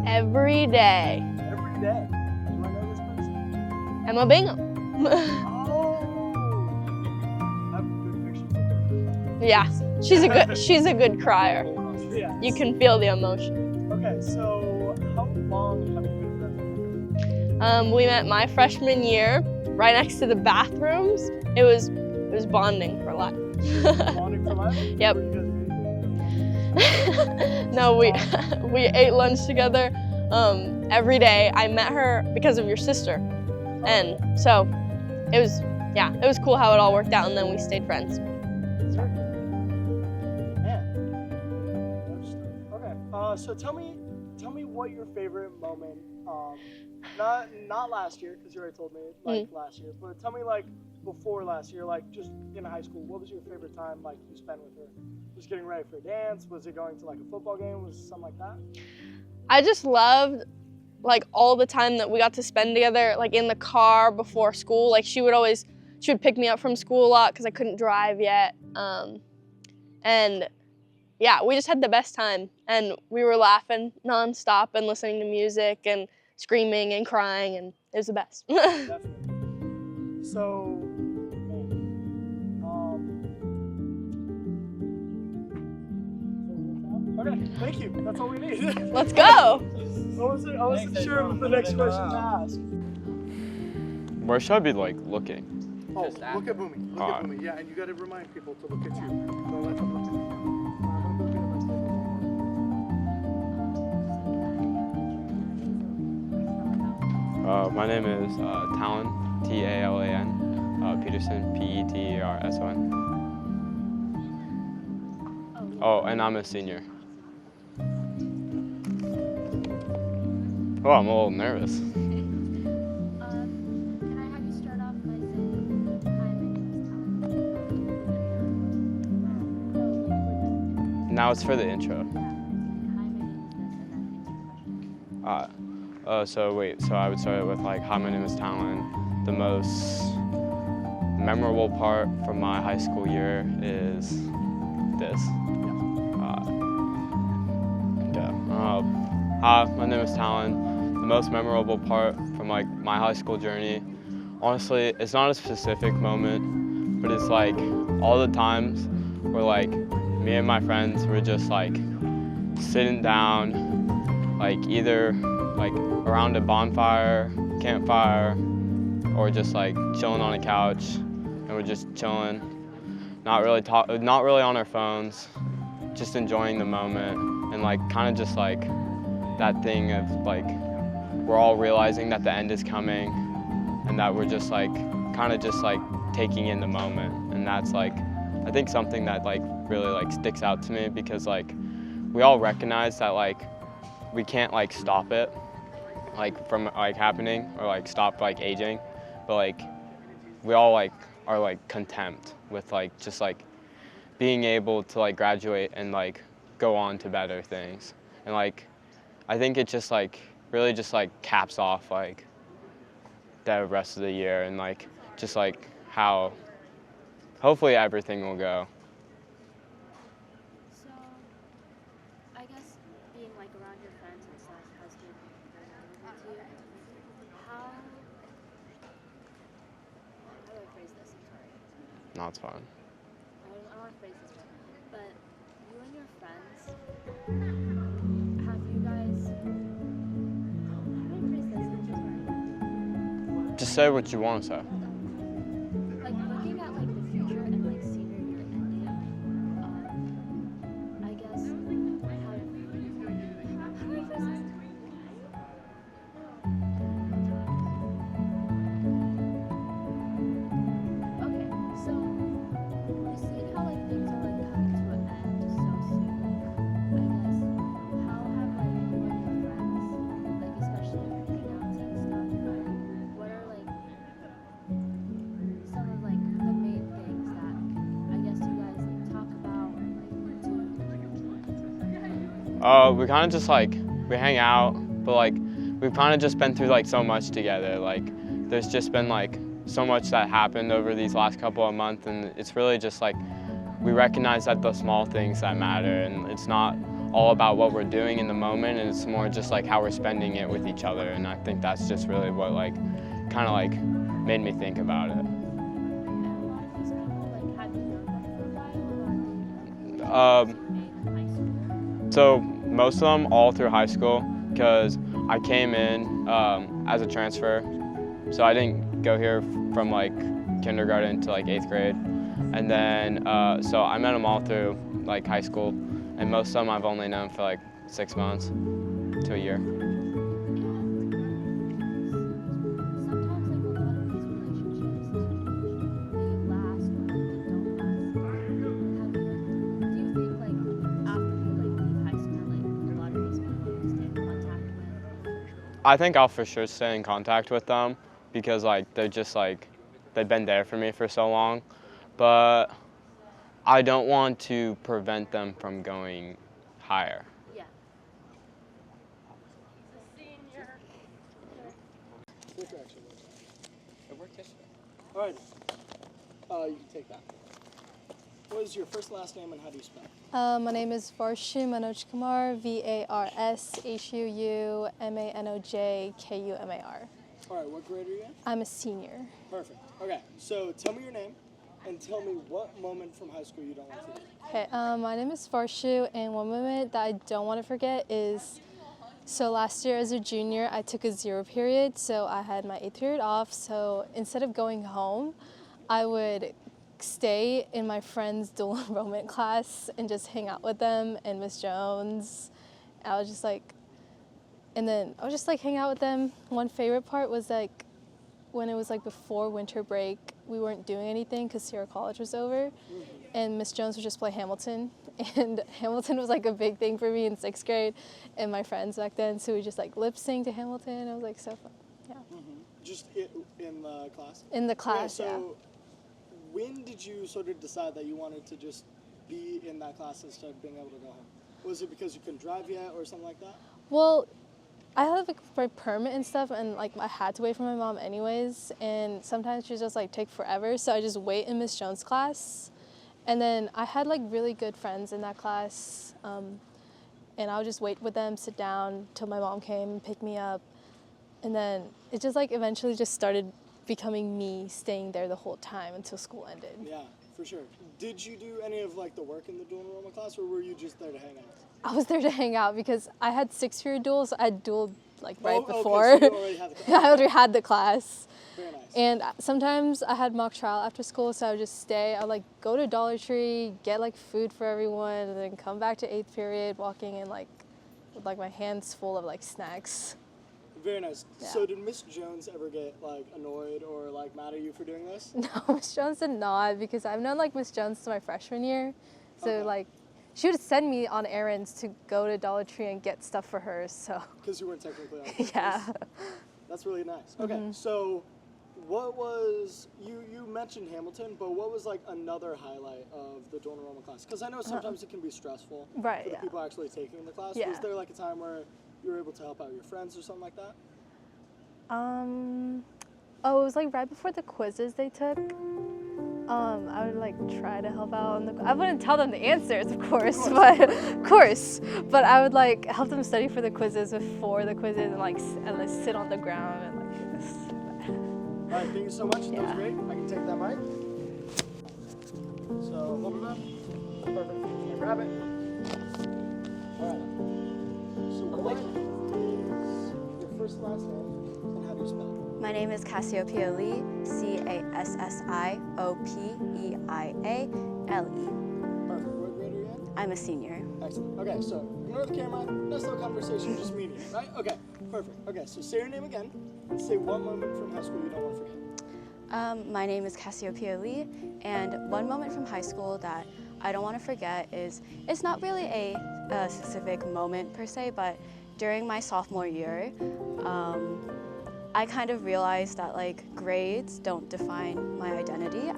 Every day. Every day. Do I know this person? Emma Bingham. Oh! I have good pictures of her. Yeah, she's a good crier. Yes. You can feel the emotion. Okay, so how long have you been friends? We met my freshman year, right next to the bathrooms. It was bonding for life. Bonding for life? Yep. No, we ate lunch together every day. I met her because of your sister, and so it was cool how it all worked out, and then we stayed friends. Okay. So tell me what your favorite moment. Not last year, because you already told me last year, but tell me like before last year, like just in high school, what was your favorite time like you spent with her? Was getting ready for a dance? Was it going to like a football game? Was it something like that? I just loved like all the time that we got to spend together, like in the car before school. Like she would pick me up from school a lot because I couldn't drive yet. And yeah, we just had the best time, and we were laughing nonstop and listening to music and screaming and crying, and it was the best. Definitely. So, okay, thank you. That's all we need. Let's go. I wasn't sure what the next question to ask. Where should I be like looking? Oh, look at Boomy. Look at Boomy. Yeah, and you got to remind people to look at you. Don't let them look at you. My name is Talon, T-A-L-A-N, Peterson, P-E-T-E-R-S-O-N. Oh, and I'm a senior. Oh, I'm a little nervous. Can I have you start off by saying hi, my name is Talon? Now it's for the intro. So I would start with like, hi, my name is Talon. The most memorable part from my high school year is this. Hi, my name is Talon. The most memorable part from like my high school journey, honestly, it's not a specific moment, but it's like all the times where like me and my friends were just like sitting down, like either like around a bonfire, campfire, or just like chilling on a couch, and we're just chilling, not really on our phones, just enjoying the moment, and like kind of just like that thing of like we're all realizing that the end is coming, and that we're just like kind of just like taking in the moment, and that's like I think something that like really like sticks out to me, because like we all recognize that like we can't like stop it like from like happening or like stop like aging, but like we all like are like content with like just like being able to like graduate and like go on to better things. And like I think it just like really just like caps off like the rest of the year, and like just like how hopefully everything will go. So, I guess being like around your friends and stuff has been very valuable to you. How do I phrase this? I'm sorry. No, it's fine. I don't want to phrase this right, but you and your friends, have you guys? How do I phrase this? I'm so sorry. Just say what you want to say. Like looking at like the future and like senior year ending, I guess how do I phrase this? Okay, so you see how like things are like coming to an end so soon. I guess how have like you and your friends, like especially your hangouts and stuff, what are like some of like the main things that I guess you guys talk about or like do? We kind of just like we hang out, but like we've kind of just been through like so much together. Like there's just been like so much that happened over these last couple of months, and it's really just like we recognize that the small things that matter, and it's not all about what we're doing in the moment, and it's more just like how we're spending it with each other. And I think that's just really what like kind of like made me think about it. So most of them all through high school, because I came in as a transfer, so I didn't go here from like kindergarten to like 8th grade, and then so I met them all through like high school, and most of them I've only known for like 6 months to a year. I think I'll for sure stay in contact with them, because like they're just like they've been there for me for so long, but I don't want to prevent them from going higher. Yeah. Alright. You can take that. What is your first last name and how do you spell? My name is Varshu Manoj Kumar, VARSHUUMANOJKUMAR. Alright, what grade are you in? I'm a senior. Perfect. Okay, so tell me your name and tell me what moment from high school you don't want to forget. Okay, my name is Varshu, and one moment that I don't want to forget is, so last year as a junior, I took a 0 period, so I had my 8th period off, so instead of going home, I would stay in my friend's dual enrollment class and just hang out with them and Miss Jones. I was just like hang out with them. One favorite part was like when it was like before winter break, we weren't doing anything because Sierra College was over, and Miss Jones would just play Hamilton, and Hamilton was like a big thing for me in 6th grade and my friends back then, so we just like lip sync to Hamilton. It was like so fun. Yeah. Just in the class? In the class, so when did you sort of decide that you wanted to just be in that class instead of being able to go home? Was it because you couldn't drive yet or something like that? Well, I had like my permit and stuff, and like I had to wait for my mom anyways, and sometimes she just like take forever, so I just wait in Miss Jones' class. And then I had like really good friends in that class, and I would just wait with them, sit down till my mom came and picked me up. And then it just like eventually just started becoming me staying there the whole time until school ended. Yeah, for sure. Did you do any of like the work in the dual enrollment class, or were you just there to hang out? I was there to hang out because I had 6-period duels. So I had dueled like right before. Okay, so you already had the class. I already had the class. Very nice. And sometimes I had mock trial after school, so I would just stay. I would like go to Dollar Tree, get like food for everyone, and then come back to 8th period, walking in like with like my hands full of like snacks. Very nice. Yeah. So did Miss Jones ever get like annoyed or like mad at you for doing this? No, Miss Jones did not, because I've known like Miss Jones since my freshman year, so like she would send me on errands to go to Dollar Tree and get stuff for her. So. Because you weren't technically on campus. Yeah. That's really nice. Okay, so what was you mentioned Hamilton, but what was like another highlight of the dual enrollment class? Because I know sometimes it can be stressful Right, for the yeah. people actually taking the class. Yeah. Was there like a time where you were able to help out your friends or something like that? Oh, it was like right before the quizzes they took. I would like try to help out on the. I wouldn't tell them the answers, of course, but I would like help them study for the quizzes before the quizzes and like sit on the ground and like this. All right, thank you so much. That was great. I can take that mic. So hold it up. Perfect. Can I grab it? All right. So what is your first and last name and how do you spell it? My name is Cassiopeia Lee, Cassiopeialee. Perfect. What grade are you in? I'm a senior. Excellent. Okay, so ignore the camera. Nice little conversation, just me and you, right? Okay, perfect. Okay, so say your name again and say one moment from high school you don't want to forget. My name is Cassiopeia Lee, and one moment from high school that I don't want to forget is, it's not really a specific moment per se, but during my sophomore year, I kind of realized that like grades don't define my identity.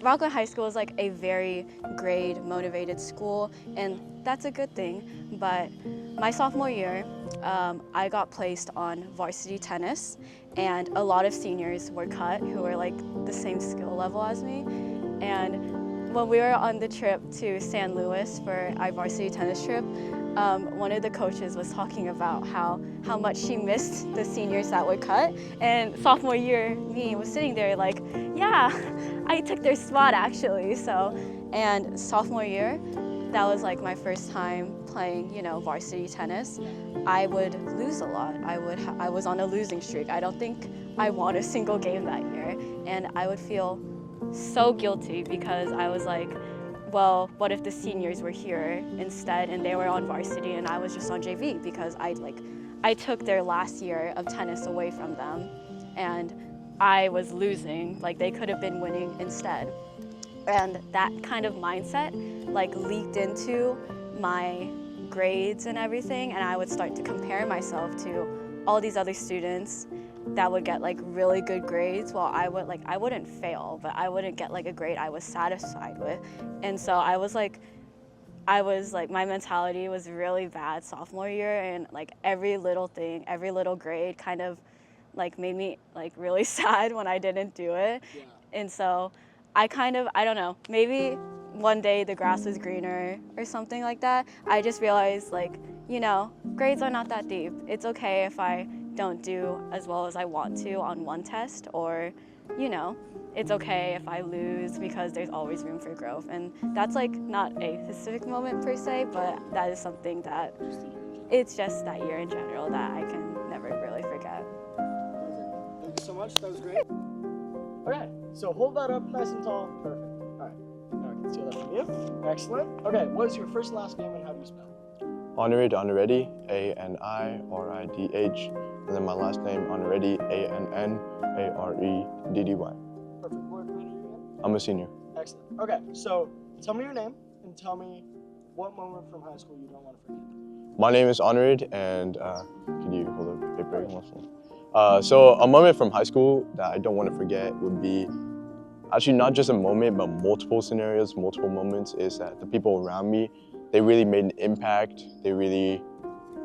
Rockland High School is like a very grade motivated school, and that's a good thing. But my sophomore year, I got placed on varsity tennis, and a lot of seniors were cut who were like the same skill level as me. And when we were on the trip to San Luis for our varsity tennis trip, one of the coaches was talking about how much she missed the seniors that were cut, and sophomore year me was sitting there like, yeah, I took their spot actually. So, and sophomore year, that was like my first time playing, you know, varsity tennis. I would lose a lot. I was on a losing streak. I don't think I won a single game that year, and I would feel so guilty because I was like, well, what if the seniors were here instead and they were on varsity and I was just on JV, because I took their last year of tennis away from them and I was losing, like they could have been winning instead. And that kind of mindset like leaked into my grades and everything, and I would start to compare myself to all these other students that would get like really good grades, while I wouldn't fail, but I wouldn't get like a grade I was satisfied with. And so I was like, my mentality was really bad sophomore year, and like every little thing, every little grade kind of like made me like really sad when I didn't do it. Yeah. And so I don't know, maybe one day the grass was greener or something like that. I just realized like, you know, grades are not that deep. It's okay if I don't do as well as I want to on one test, or, you know, it's okay if I lose, because there's always room for growth. And that's like not a specific moment per se, but that is something that it's just that year in general that I can never really forget. Perfect. Thank you so much. That was great. Okay, so hold that up nice and tall. Perfect. All right, now I can steal that from you. Excellent. Okay, what is your first and last name and how do you spell? Aniridh Aniridh, A-N-I-R-I-D-H, and then my last name Aniridh, A-N-N-A-R-E-D-D-Y. Perfect. What grade are you in? I'm a senior. Excellent. Okay, so tell me your name and tell me what moment from high school you don't want to forget. My name is Aniridh, and can you hold up paper? So a moment from high school that I don't want to forget would be actually not just a moment, but multiple scenarios, multiple moments, is that the people around me, they really made an impact. They really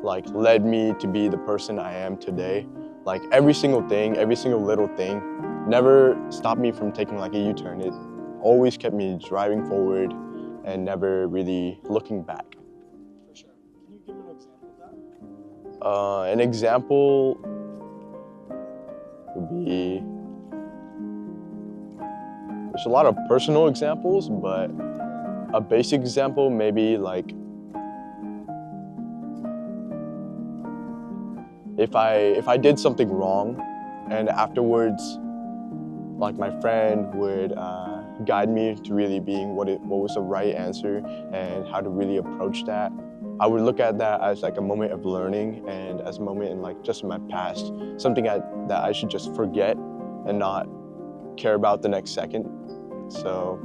led me to be the person I am today. Like every single thing, every single little thing, never stopped me from taking a U-turn. It always kept me driving forward and never really looking back. For sure. Can you give an example of that? An example would be, there's a lot of personal examples, but a basic example maybe if I did something wrong and afterwards my friend would guide me to really being what was the right answer and how to really approach that. I would look at that as a moment of learning and as a moment in just in my past, something that I should just forget and not care about the next second. So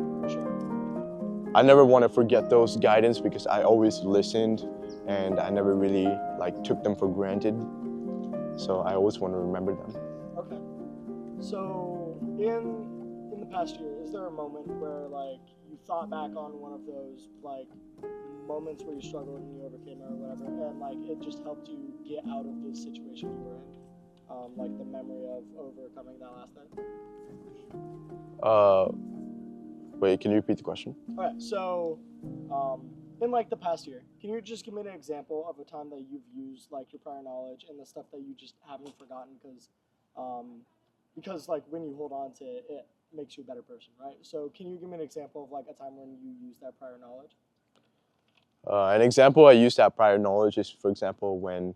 I never want to forget those guidance because I always listened and I never really took them for granted. So I always want to remember them. Okay. So in the past year, is there a moment where you thought back on one of those moments where you struggled and you overcame it or whatever, and it just helped you get out of the situation you were in? The memory of overcoming that last night? Wait, can you repeat the question? All right. So in the past year, can you just give me an example of a time that you've used your prior knowledge and the stuff that you just haven't forgotten because when you hold on to it, it makes you a better person, right? So can you give me an example of a time when you used that prior knowledge? An example I used that prior knowledge is, for example, when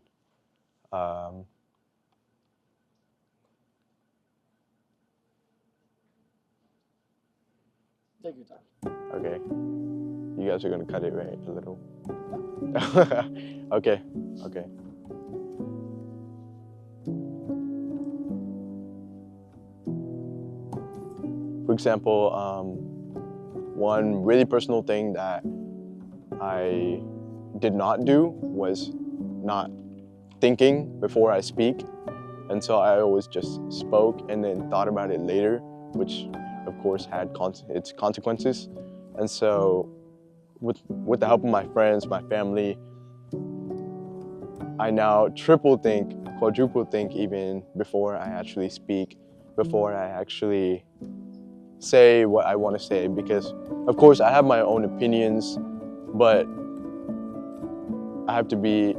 Take your time. Okay. You guys are gonna cut it, right? A little. Okay. Okay. For example, one really personal thing that I did not do was not thinking before I speak. And so I always just spoke and then thought about it later, which of course had its consequences. And so with the help of my friends, my family, I now triple think, quadruple think even before I actually speak, before I actually say what I want to say, because of course I have my own opinions, but I have to be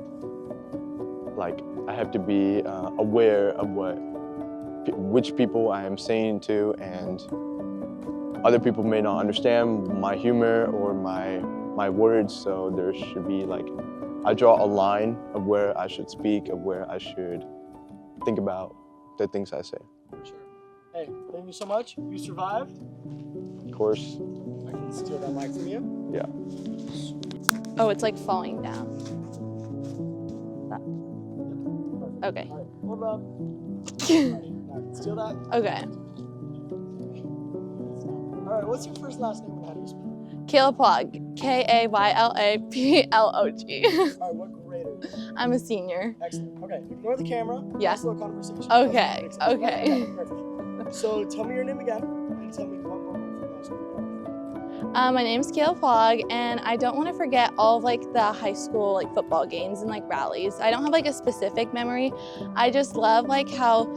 aware of which people I am saying to, and other people may not understand my humor or my words, so there should be I draw a line of where I should speak, of where I should think about the things I say. Sure. Hey, thank you so much. You survived. Of course. I can steal that mic from you. Yeah. Oh, it's falling down. Okay. All right, hold up. Now, steal that. Okay. All right, what's your first last name and how do you spell it? Kaylaplog. Kaylaplog. All right, what grade are you? I'm a senior. Excellent. Okay, ignore the camera. Yeah. Nice little conversation. Okay. Okay. Okay, perfect. So tell me your name again and tell me what moment from high school. My name's Kaylaplog, and I don't want to forget all of the high school football games and rallies. I don't have a specific memory. I just love how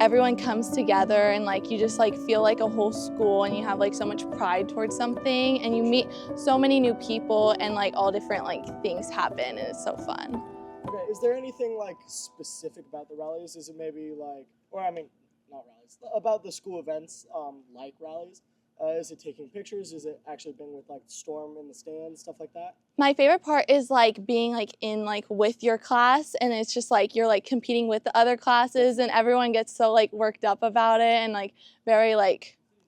everyone comes together and you just feel like a whole school, and you have so much pride towards something, and you meet so many new people, and all different things happen, and it's so fun. Okay, is there anything specific about the rallies? Is it maybe or I mean, not rallies, about the school events like rallies? Is it taking pictures? Is it actually being with Storm in the stands, stuff like that? My favorite part is being in with your class, and it's just you're competing with the other classes, and everyone gets so worked up about it and very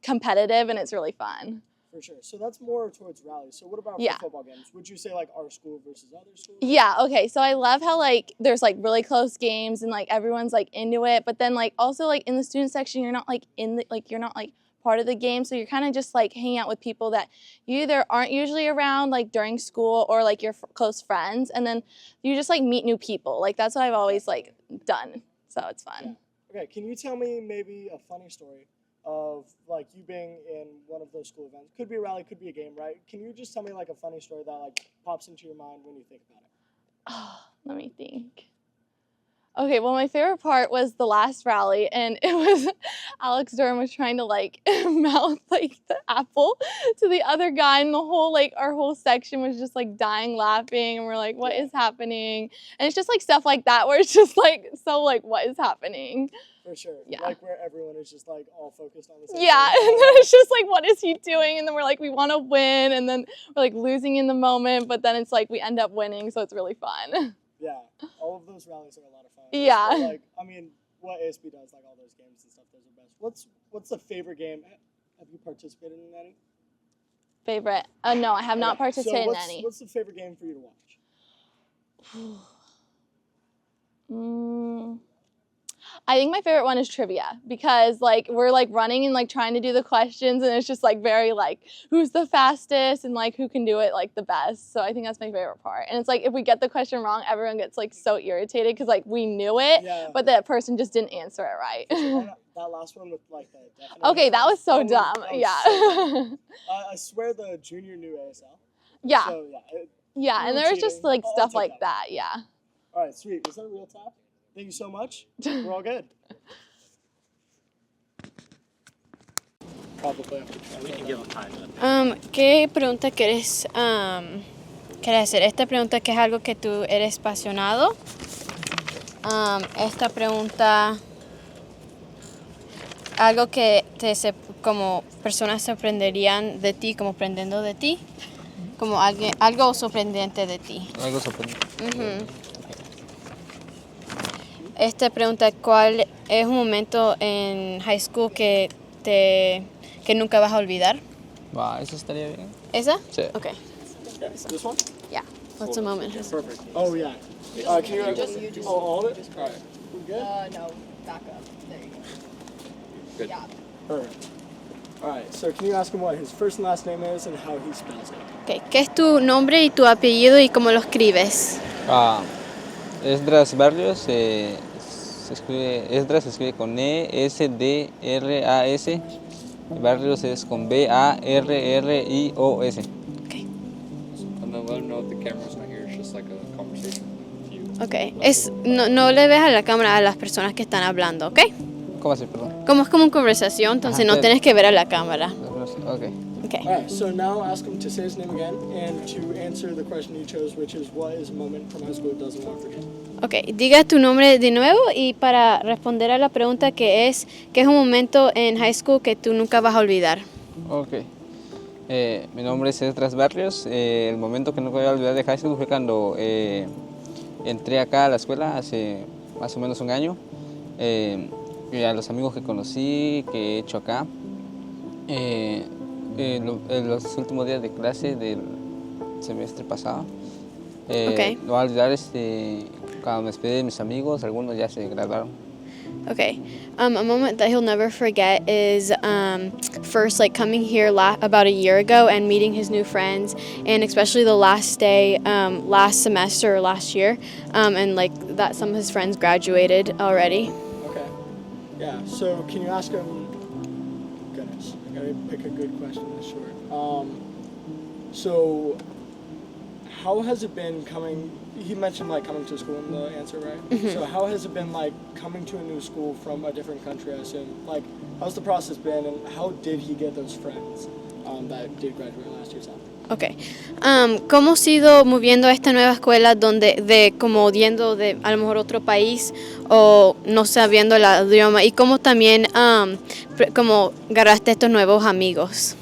competitive, and it's really fun. For sure. So that's more towards rallies. So what about Yeah. football games? Would you say our school versus other schools? Yeah, okay. So I love how there's really close games and everyone's into it, but then also in the student section you're not in the you're not part of the game, so you're kind of just hanging out with people that you either aren't usually around during school or your close friends, and then you just meet new people. That's what I've always done, so it's fun. Yeah. Okay, can you tell me maybe a funny story of like you being in one of those school events. Could be a rally, could be a game, right? Can you just tell me like a funny story that like pops into your mind when you think about it? Oh, let me think. Okay, well, my favorite part was the last rally, and it was Alex Durham was trying to like mouth like the apple to the other guy, and the whole like our whole section was just like dying laughing, and we're like, what is happening? And it's just like stuff like that where it's just like so like what is happening? For sure. Yeah. Like where everyone is just like all focused on the same Yeah, thing. and then it's just like, what is he doing? And then we're like, we want to win, and then we're like losing in the moment, but then it's like we end up winning, so it's really fun. Yeah, all of those rallies are a lot of fun. Yeah. Especially, like, I mean, what ASB does, like all those games and stuff, those are best. What's the favorite game? Have you participated in any? Favorite? No, I have not Okay, participated so in any. What's the favorite game for you to watch? I think my favorite one is trivia because like we're like running and like trying to do the questions, and it's just like very like who's the fastest and like who can do it like the best. So I think that's my favorite part. And it's like if we get the question wrong, everyone gets like so irritated because like we knew it, but that person just didn't answer it right. That last one with like the definite Okay, that was so that dumb. was Yeah. so dumb. I swear the junior knew ASL. Yeah. So, Yeah, you and were there was just cheating. like I'll stuff take like that. Yeah. All right, sweet. Was that a real tap? Thank you so much. We're all good. Probably. We can give them time. ¿Qué pregunta quieres hacer? Esta pregunta que es algo que tú eres apasionado. Esta pregunta algo que como personas sorprenderían de ti, como aprendiendo de ti, como algo sorprendente de ti. Algo sorprendente. Esta pregunta, ¿cuál es un momento en high school que nunca vas a olvidar? Va, eso estaría bien. ¿Esa? Sí. Okay. This one? Yeah. What's a moment? Perfect. Oh, yeah. Can you just all of it? All right. We good? No, back up. There you go. Good. Yeah. Perfect. All right, so can you ask him what his first and last name is and how he spells it? Okay. ¿Qué es tu nombre y tu apellido y cómo lo escribes? Esdras Barrios, se escribe, Esdras se escribe con E-S-D-R-A-S, Barrios es con B-A-R-R-I-O-S. Okay. And then let him know if the camera's not here, it's just like a conversation with you. Okay. No le ves a la cámara a las personas que están hablando, ¿ok? ¿Cómo así, perdón? Como es como una conversación, entonces no tienes que ver a la cámara. Okay. Okay. All right, so now ask him to say his name again and to answer the question he chose, which is what is a moment from high school he doesn't want to forget. Okay, diga tu nombre de nuevo y para responder a la pregunta que es un momento en high school que tú nunca vas a olvidar. Ok. Mi nombre es Esdras Barrios. El momento que nunca voy a olvidar de high school fue cuando entré acá a la escuela hace más o menos un año. Y a los amigos que conocí, que he hecho acá. En los últimos días de clase del semestre pasado. Okay. No voy a olvidar cuando me despedí de mis amigos, algunos ya se graduaron. Okay. A moment that he'll never forget is first like coming here about a year ago and meeting his new friends, and especially the last day last semester or last year, and like that some of his friends graduated already. Okay. Yeah, so can you ask him, goodness, I gotta pick a good question this short. So how has it been he mentioned like coming to school in the answer, right? Mhm. So how has it been like coming to a new school from a different country, I assume? Like, how's the process been and how did he get those friends that did graduate last year's after? Okay. ¿Cómo ha sido moviendo a esta nueva escuela como yendo de a lo mejor otro país o no sabiendo el idioma, y cómo también como agarraste estos nuevos amigos?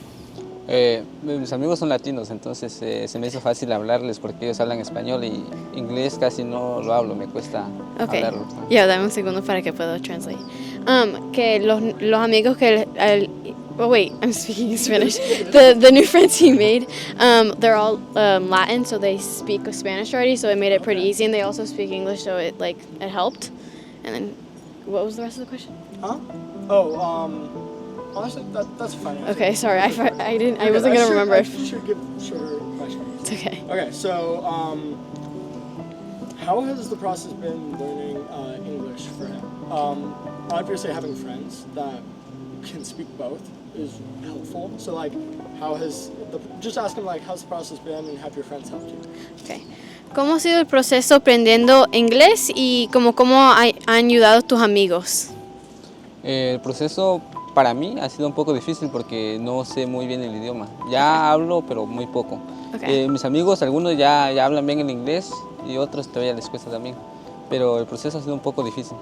Mis amigos son latinos, entonces se me hizo fácil hablarles porque ellos hablan español y inglés casi no lo hablo, me cuesta hablarlo. Ya, dame un segundo para que pueda translate. Que los amigos que oh wait, I'm speaking Spanish. The new friends he made, they're all Latin, so they speak Spanish already, so it made it pretty easy, and they also speak English, so it helped. And then, what was the rest of the question? Huh? Oh, honestly, that's fine. Okay, sorry, I wasn't gonna remember. I should give shorter questions. It's okay. Okay, so how has the process been learning English for him? Obviously, having friends that can speak both is helpful. So like, just ask him like, how's the process been and have your friends helped you? Okay. ¿Cómo ha sido el proceso aprendiendo inglés y cómo han ayudado tus amigos? El proceso para mí ha sido un poco difícil porque no sé muy bien el idioma. Ya hablo, pero muy poco. Mis amigos, algunos ya hablan bien el inglés y otros todavía les cuesta también. Pero el proceso ha sido un poco difícil.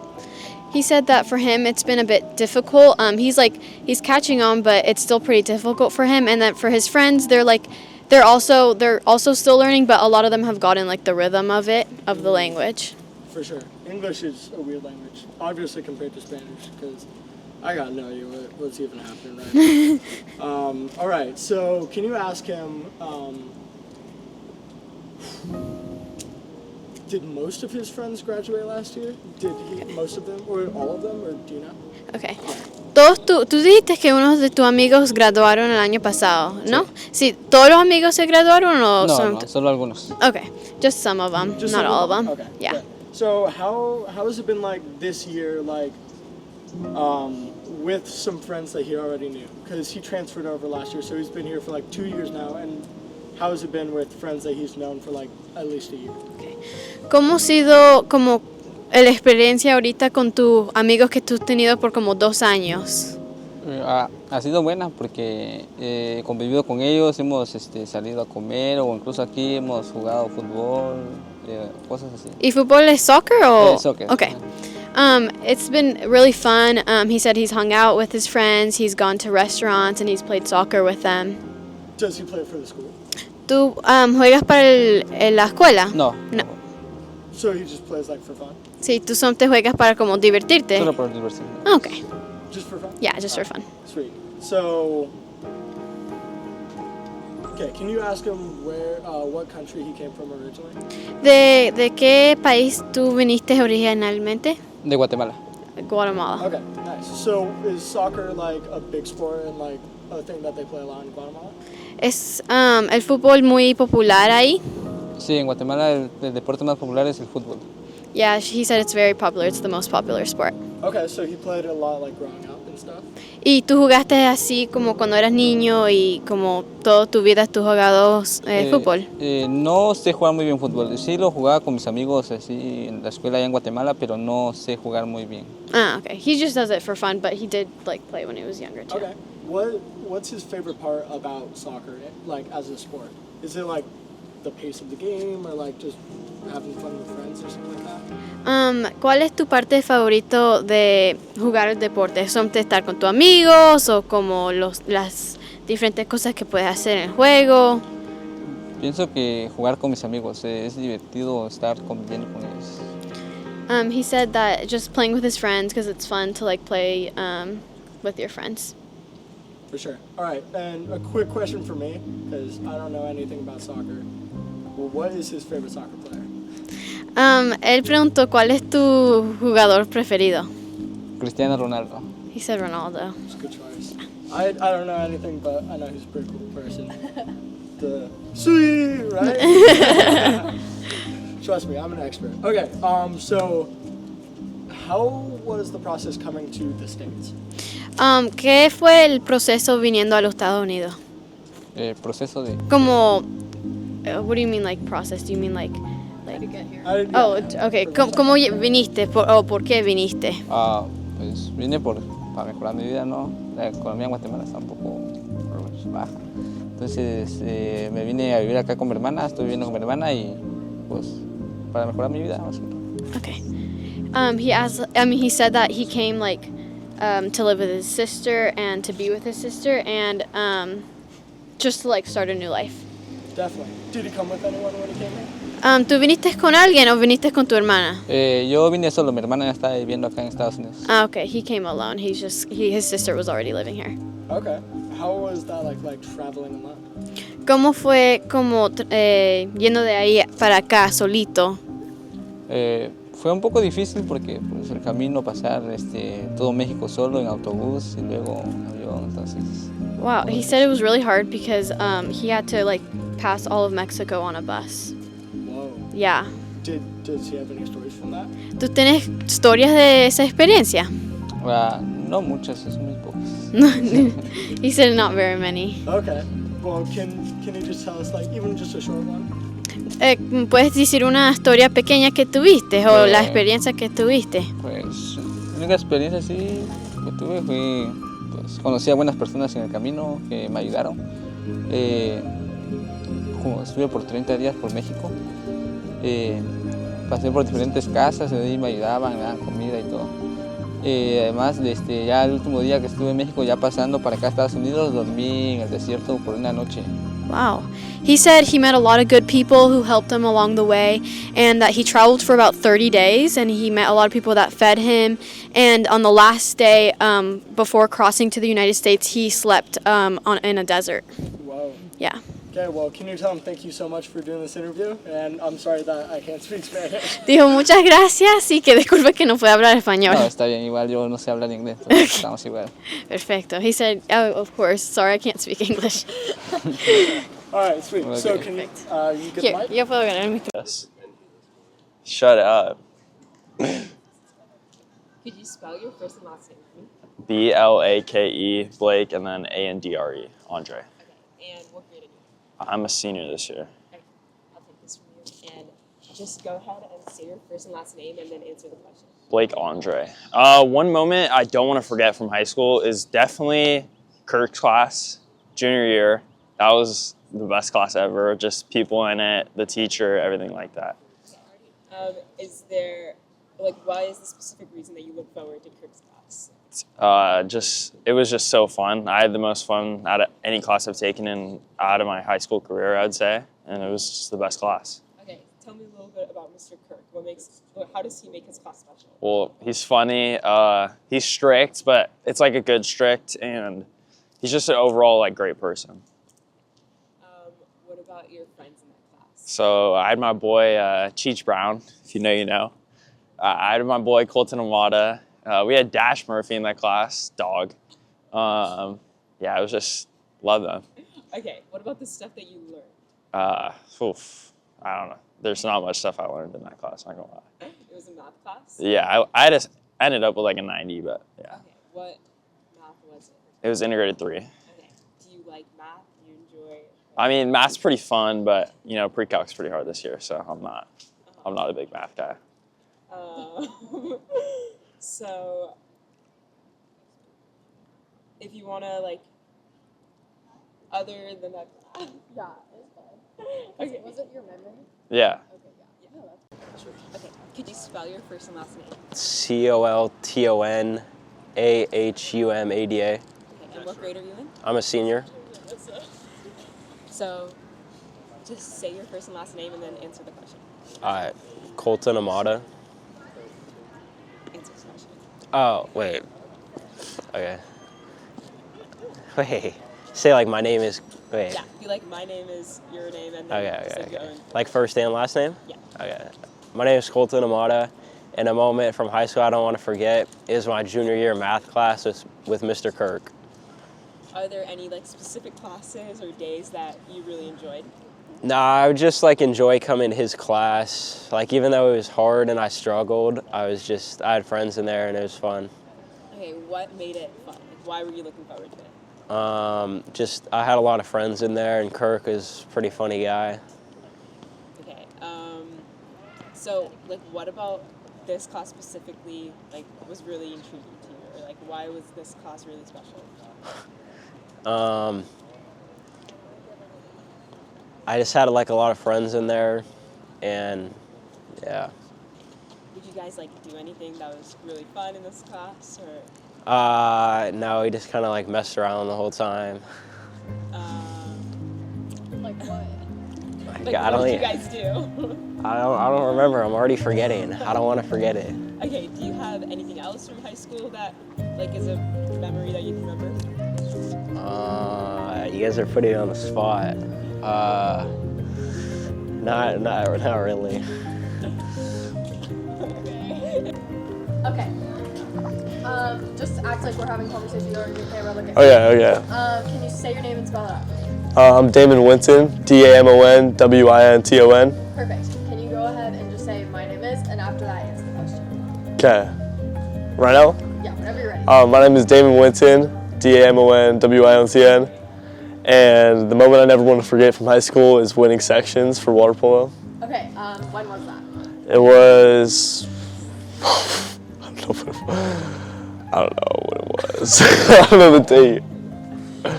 He said that for him it's been a bit difficult. He's catching on, but it's still pretty difficult for him. And that for his friends, they're also still learning, but a lot of them have gotten like the rhythm of the language. For sure. English is a weird language, obviously compared to Spanish, because I got no idea what's even happening right now. All right, so can you ask him, did most of his friends graduate last year? Most of them, or all of them, or do you know? Okay. Tú dijiste que unos de tus amigos graduaron el año pasado, ¿no? Sí. ¿Todos los amigos se graduaron o no, solo algunos. Okay, just some of them, not all of them. Okay. Yeah. Good. So how has it been like this year, like with some friends that he already knew? Because he transferred over last year, so he's been here for like 2 years now. And how has it been with friends that he's known for like at least a year? Okay. ¿Cómo ha sido como la experiencia ahorita con tus amigos que tú has tenido por como 2 años? Ha sido buena porque he convivido con ellos, hemos salido a comer o incluso aquí hemos jugado fútbol, cosas así. ¿Y fútbol es soccer o? Soccer. Okay. It's been really fun. He said he's hung out with his friends, he's gone to restaurants, and he's played soccer with them. Does he play for the school? ¿Tú juegas para la escuela? No. So he just plays like for fun? Sí, tú te juegas para como divertirte. Solo por diversión. Okay. Just for fun? Yeah, just for fun. Sweet. So, okay, can you ask him what country he came from originally? ¿De qué país tú viniste originalmente? De Guatemala. Guatemala. Okay, nice. So is soccer like a big sport and like a thing that they play a lot in Guatemala? ¿Es el fútbol muy popular ahí? Sí, en Guatemala el deporte más popular es el fútbol. Yeah, he said it's very popular. It's the most popular sport. Okay, so he played it a lot like growing up and stuff? ¿Y tú jugaste así como cuando eras niño y como toda tu vida tú jugado fútbol? No sé jugar muy bien fútbol. Sí lo jugaba con mis amigos así en la escuela allá en Guatemala, pero no sé jugar muy bien. Okay. He just does it for fun, but he did like play when he was younger too. Okay. What's his favorite part about soccer, like as a sport? Is it like the pace of the game or like just having fun with friends or something like that? ¿Cuál es tu parte favorito de jugar el deporte? ¿Son de estar con tus amigos o como las diferentes cosas que puedes hacer en el juego? Pienso que jugar con mis amigos es divertido estar conviviendo con ellos. He said that just playing with his friends because it's fun to like play with your friends. For sure. All right, and a quick question for me, because I don't know anything about soccer. Well, what is his favorite soccer player? Él preguntó, ¿cuál es tu jugador preferido? Cristiano Ronaldo. He said Ronaldo. It's a good choice. I don't know anything, but I know he's a pretty cool person. The sweet, right? Trust me, I'm an expert. Okay, so how was the process coming to the States? ¿Qué fue el proceso viniendo a los Estados Unidos? El proceso de... Como, what do you mean like process? Do you mean like to get here? Oh, okay. ¿Cómo viniste? ¿Por qué viniste? Pues vine para mejorar mi vida, ¿no? La economía en Guatemala está un poco baja. Entonces me vine a vivir acá con mi hermana, estoy viviendo con mi hermana y pues para mejorar mi vida. Okay. He said that he came like to live with his sister and to be with his sister and just to like start a new life. Definitely. Did he come with anyone when he came here? ¿Tú viniste con alguien o viniste con tu hermana? Yo vine solo, mi hermana ya está viviendo acá en Estados Unidos. Okay, he came alone. His sister was already living here. Okay. How was that like traveling alone? ¿Cómo fue como yendo de ahí para acá solito? Fue un poco difícil porque pues, el camino pasar todo México solo en autobús y luego en avión, entonces. Wow, he said it was really hard because he had to like pass all of Mexico on a bus. Whoa. Yeah. Does he have any stories from that? ¿Tú tienes historias de esa experiencia? No muchas, es muy pocas. He said not very many. Okay. Well, can you just tell us, like, even just a short one? ¿Puedes decir una historia pequeña que tuviste o la experiencia que tuviste? Pues la única experiencia sí que tuve fue, pues conocí a buenas personas en el camino que me ayudaron. Estuve por 30 días por México. Pasé por diferentes casas, de ahí me ayudaban, me daban comida y todo. Además, ya el último día que estuve en México, ya pasando para acá a Estados Unidos, dormí en el desierto por una noche. Wow. He said he met a lot of good people who helped him along the way, and that he traveled for about 30 days, and he met a lot of people that fed him. And on the last day, before crossing to the United States, he slept in a desert. Wow. Yeah. Okay, well, can you tell him thank you so much for doing this interview? And I'm sorry that I can't speak Spanish. Dijo muchas gracias y que disculpe que no puede hablar español. No, está bien, igual yo no sé hablar inglés, entonces estamos igual. Perfecto. He said, oh, of course, sorry, I can't speak English. All right, sweet. Okay. So can you get Here, the mic? yo puedo ganar el micrófono. Yes. Shut up. Could you spell your first and last name for me? Blake, Blake, and then Andre, Andre. Okay. And what grade are you? I'm a senior this year. Okay. I'll take this from you. And just go ahead and say your first and last name and then answer the question. Blake Andre. One moment I don't want to forget from high school is definitely Kirk's class, junior year. That was the best class ever. Just people in it, the teacher, everything like that. Is there, like, why is the specific reason that you look forward to Kirk's class? It was just so fun. I had the most fun out of any class I've taken out of my high school career, I'd say, and it was just the best class. Okay, tell me a little bit about Mr. Kirk. How does he make his class special? Well, he's funny. He's strict, but it's like a good strict, and he's just an overall like great person. What about your friends in that class? So I had my boy Cheech Brown, if you know, you know. I had my boy Colton Amada. We had Dash Murphy in that class, dog. Yeah, it was just love them. Okay, what about the stuff that you learned? I don't know. There's not much stuff I learned in that class, not gonna lie. It was a math class? Yeah, I just ended up with like a 90, but yeah. Okay, what math was it? It was integrated 3. Okay, do you like math? Do you enjoy? I mean, math's pretty fun, but you know, pre-calc's pretty hard this year, so I'm not a big math guy. So, if you wanna like, other than that, Yeah, it's fine. Okay. Was it your memory? Yeah. Okay, yeah. No, that's Okay, could you spell your first and last name? Coltonamada. Okay, and what grade are you in? I'm a senior. So, just say your first and last name and then answer the question. All right, Colton Amada. Answer the question. Oh, wait. Okay. Wait. Say like my name is, wait. Yeah, be like, my name is your name and then say your own. Like first and last name? Yeah. Okay. My name is Colton Amada, and a moment from high school I don't want to forget is my junior year math class with Mr. Kirk. Are there any like specific classes or days that you really enjoyed? Nah, I would just like enjoy coming to his class. Like even though it was hard and I struggled, I had friends in there and it was fun. Okay, what made it fun? Like, why were you looking forward to it? I had a lot of friends in there, and Kirk is a pretty funny guy. Okay, so like, what about this class specifically like was really intriguing to you, or like why was this class really special? I just had like a lot of friends in there, and yeah. Did you guys like do anything that was really fun in this class, or? No, we just kind of like messed around the whole time. Like what? Like, What did you guys do? I don't remember. I'm already forgetting. I don't want to forget it. Okay, do you have anything else from high school that like is a memory that you can remember? You guys are putting me on the spot. Not really. Okay. Just act like we're having a conversation. You're on your camera. Look at Okay. Can you say your name and spell it out? I'm Damon Winton, DamonWinton. Perfect. Can you go ahead and just say my name is, and after that answer the question? Okay. Right now? Yeah, whenever you're ready. My name is Damon Winton, DAMONWIONTN. And the moment I never want to forget from high school is winning sections for water polo. Okay, when was that? It was, I don't know what it was. I don't know the date.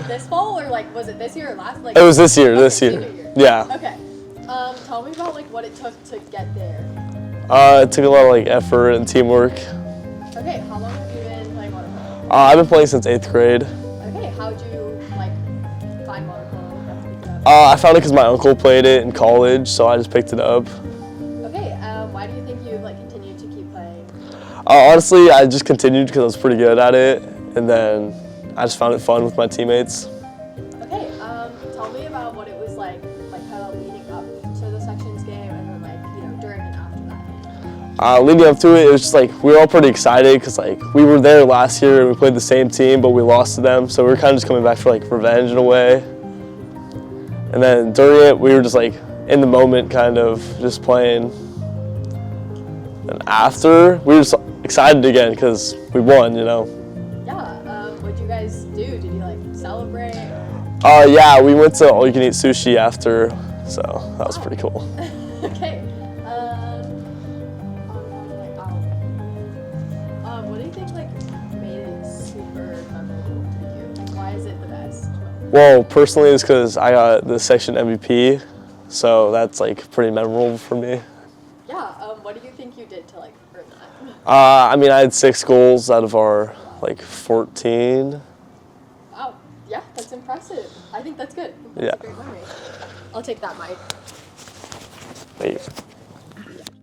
This fall, or like, was it this year or last? Like, It was this year, okay, this year. senior year. Yeah. Okay. Tell me about like what it took to get there. It took a lot of like effort and teamwork. Okay, how long have you been playing water polo? I've been playing since 8th grade. Okay, how'd you like find water polo? I found it because my uncle played it in college, so I just picked it up. Okay, why do you think you like continued to keep playing? Honestly, I just continued because I was pretty good at it, and then I just found it fun with my teammates. Okay, tell me about what it was like kind of leading up to the sections game, and then like during and after that. Leading up to it, it was just like we were all pretty excited because like we were there last year and we played the same team, but we lost to them, so we were kind of just coming back for like revenge in a way. And then during it, we were just like in the moment, kind of just playing. And after, we were just excited again because we won, Yeah, what'd you guys do? Did you like celebrate? Yeah, we went to all-you-can-eat sushi after, so that was pretty cool. Okay. What do you think like made it super memorable to you? Why is it the best? Well, personally, it's because I got the section MVP, so that's like pretty memorable for me. Yeah. What do you think you did to like earn that? I mean, I had 6 goals out of our like 14. Wow. Yeah, that's impressive. I think that's good. That's Yeah. a great memory. I'll take that, Mike. Thank you.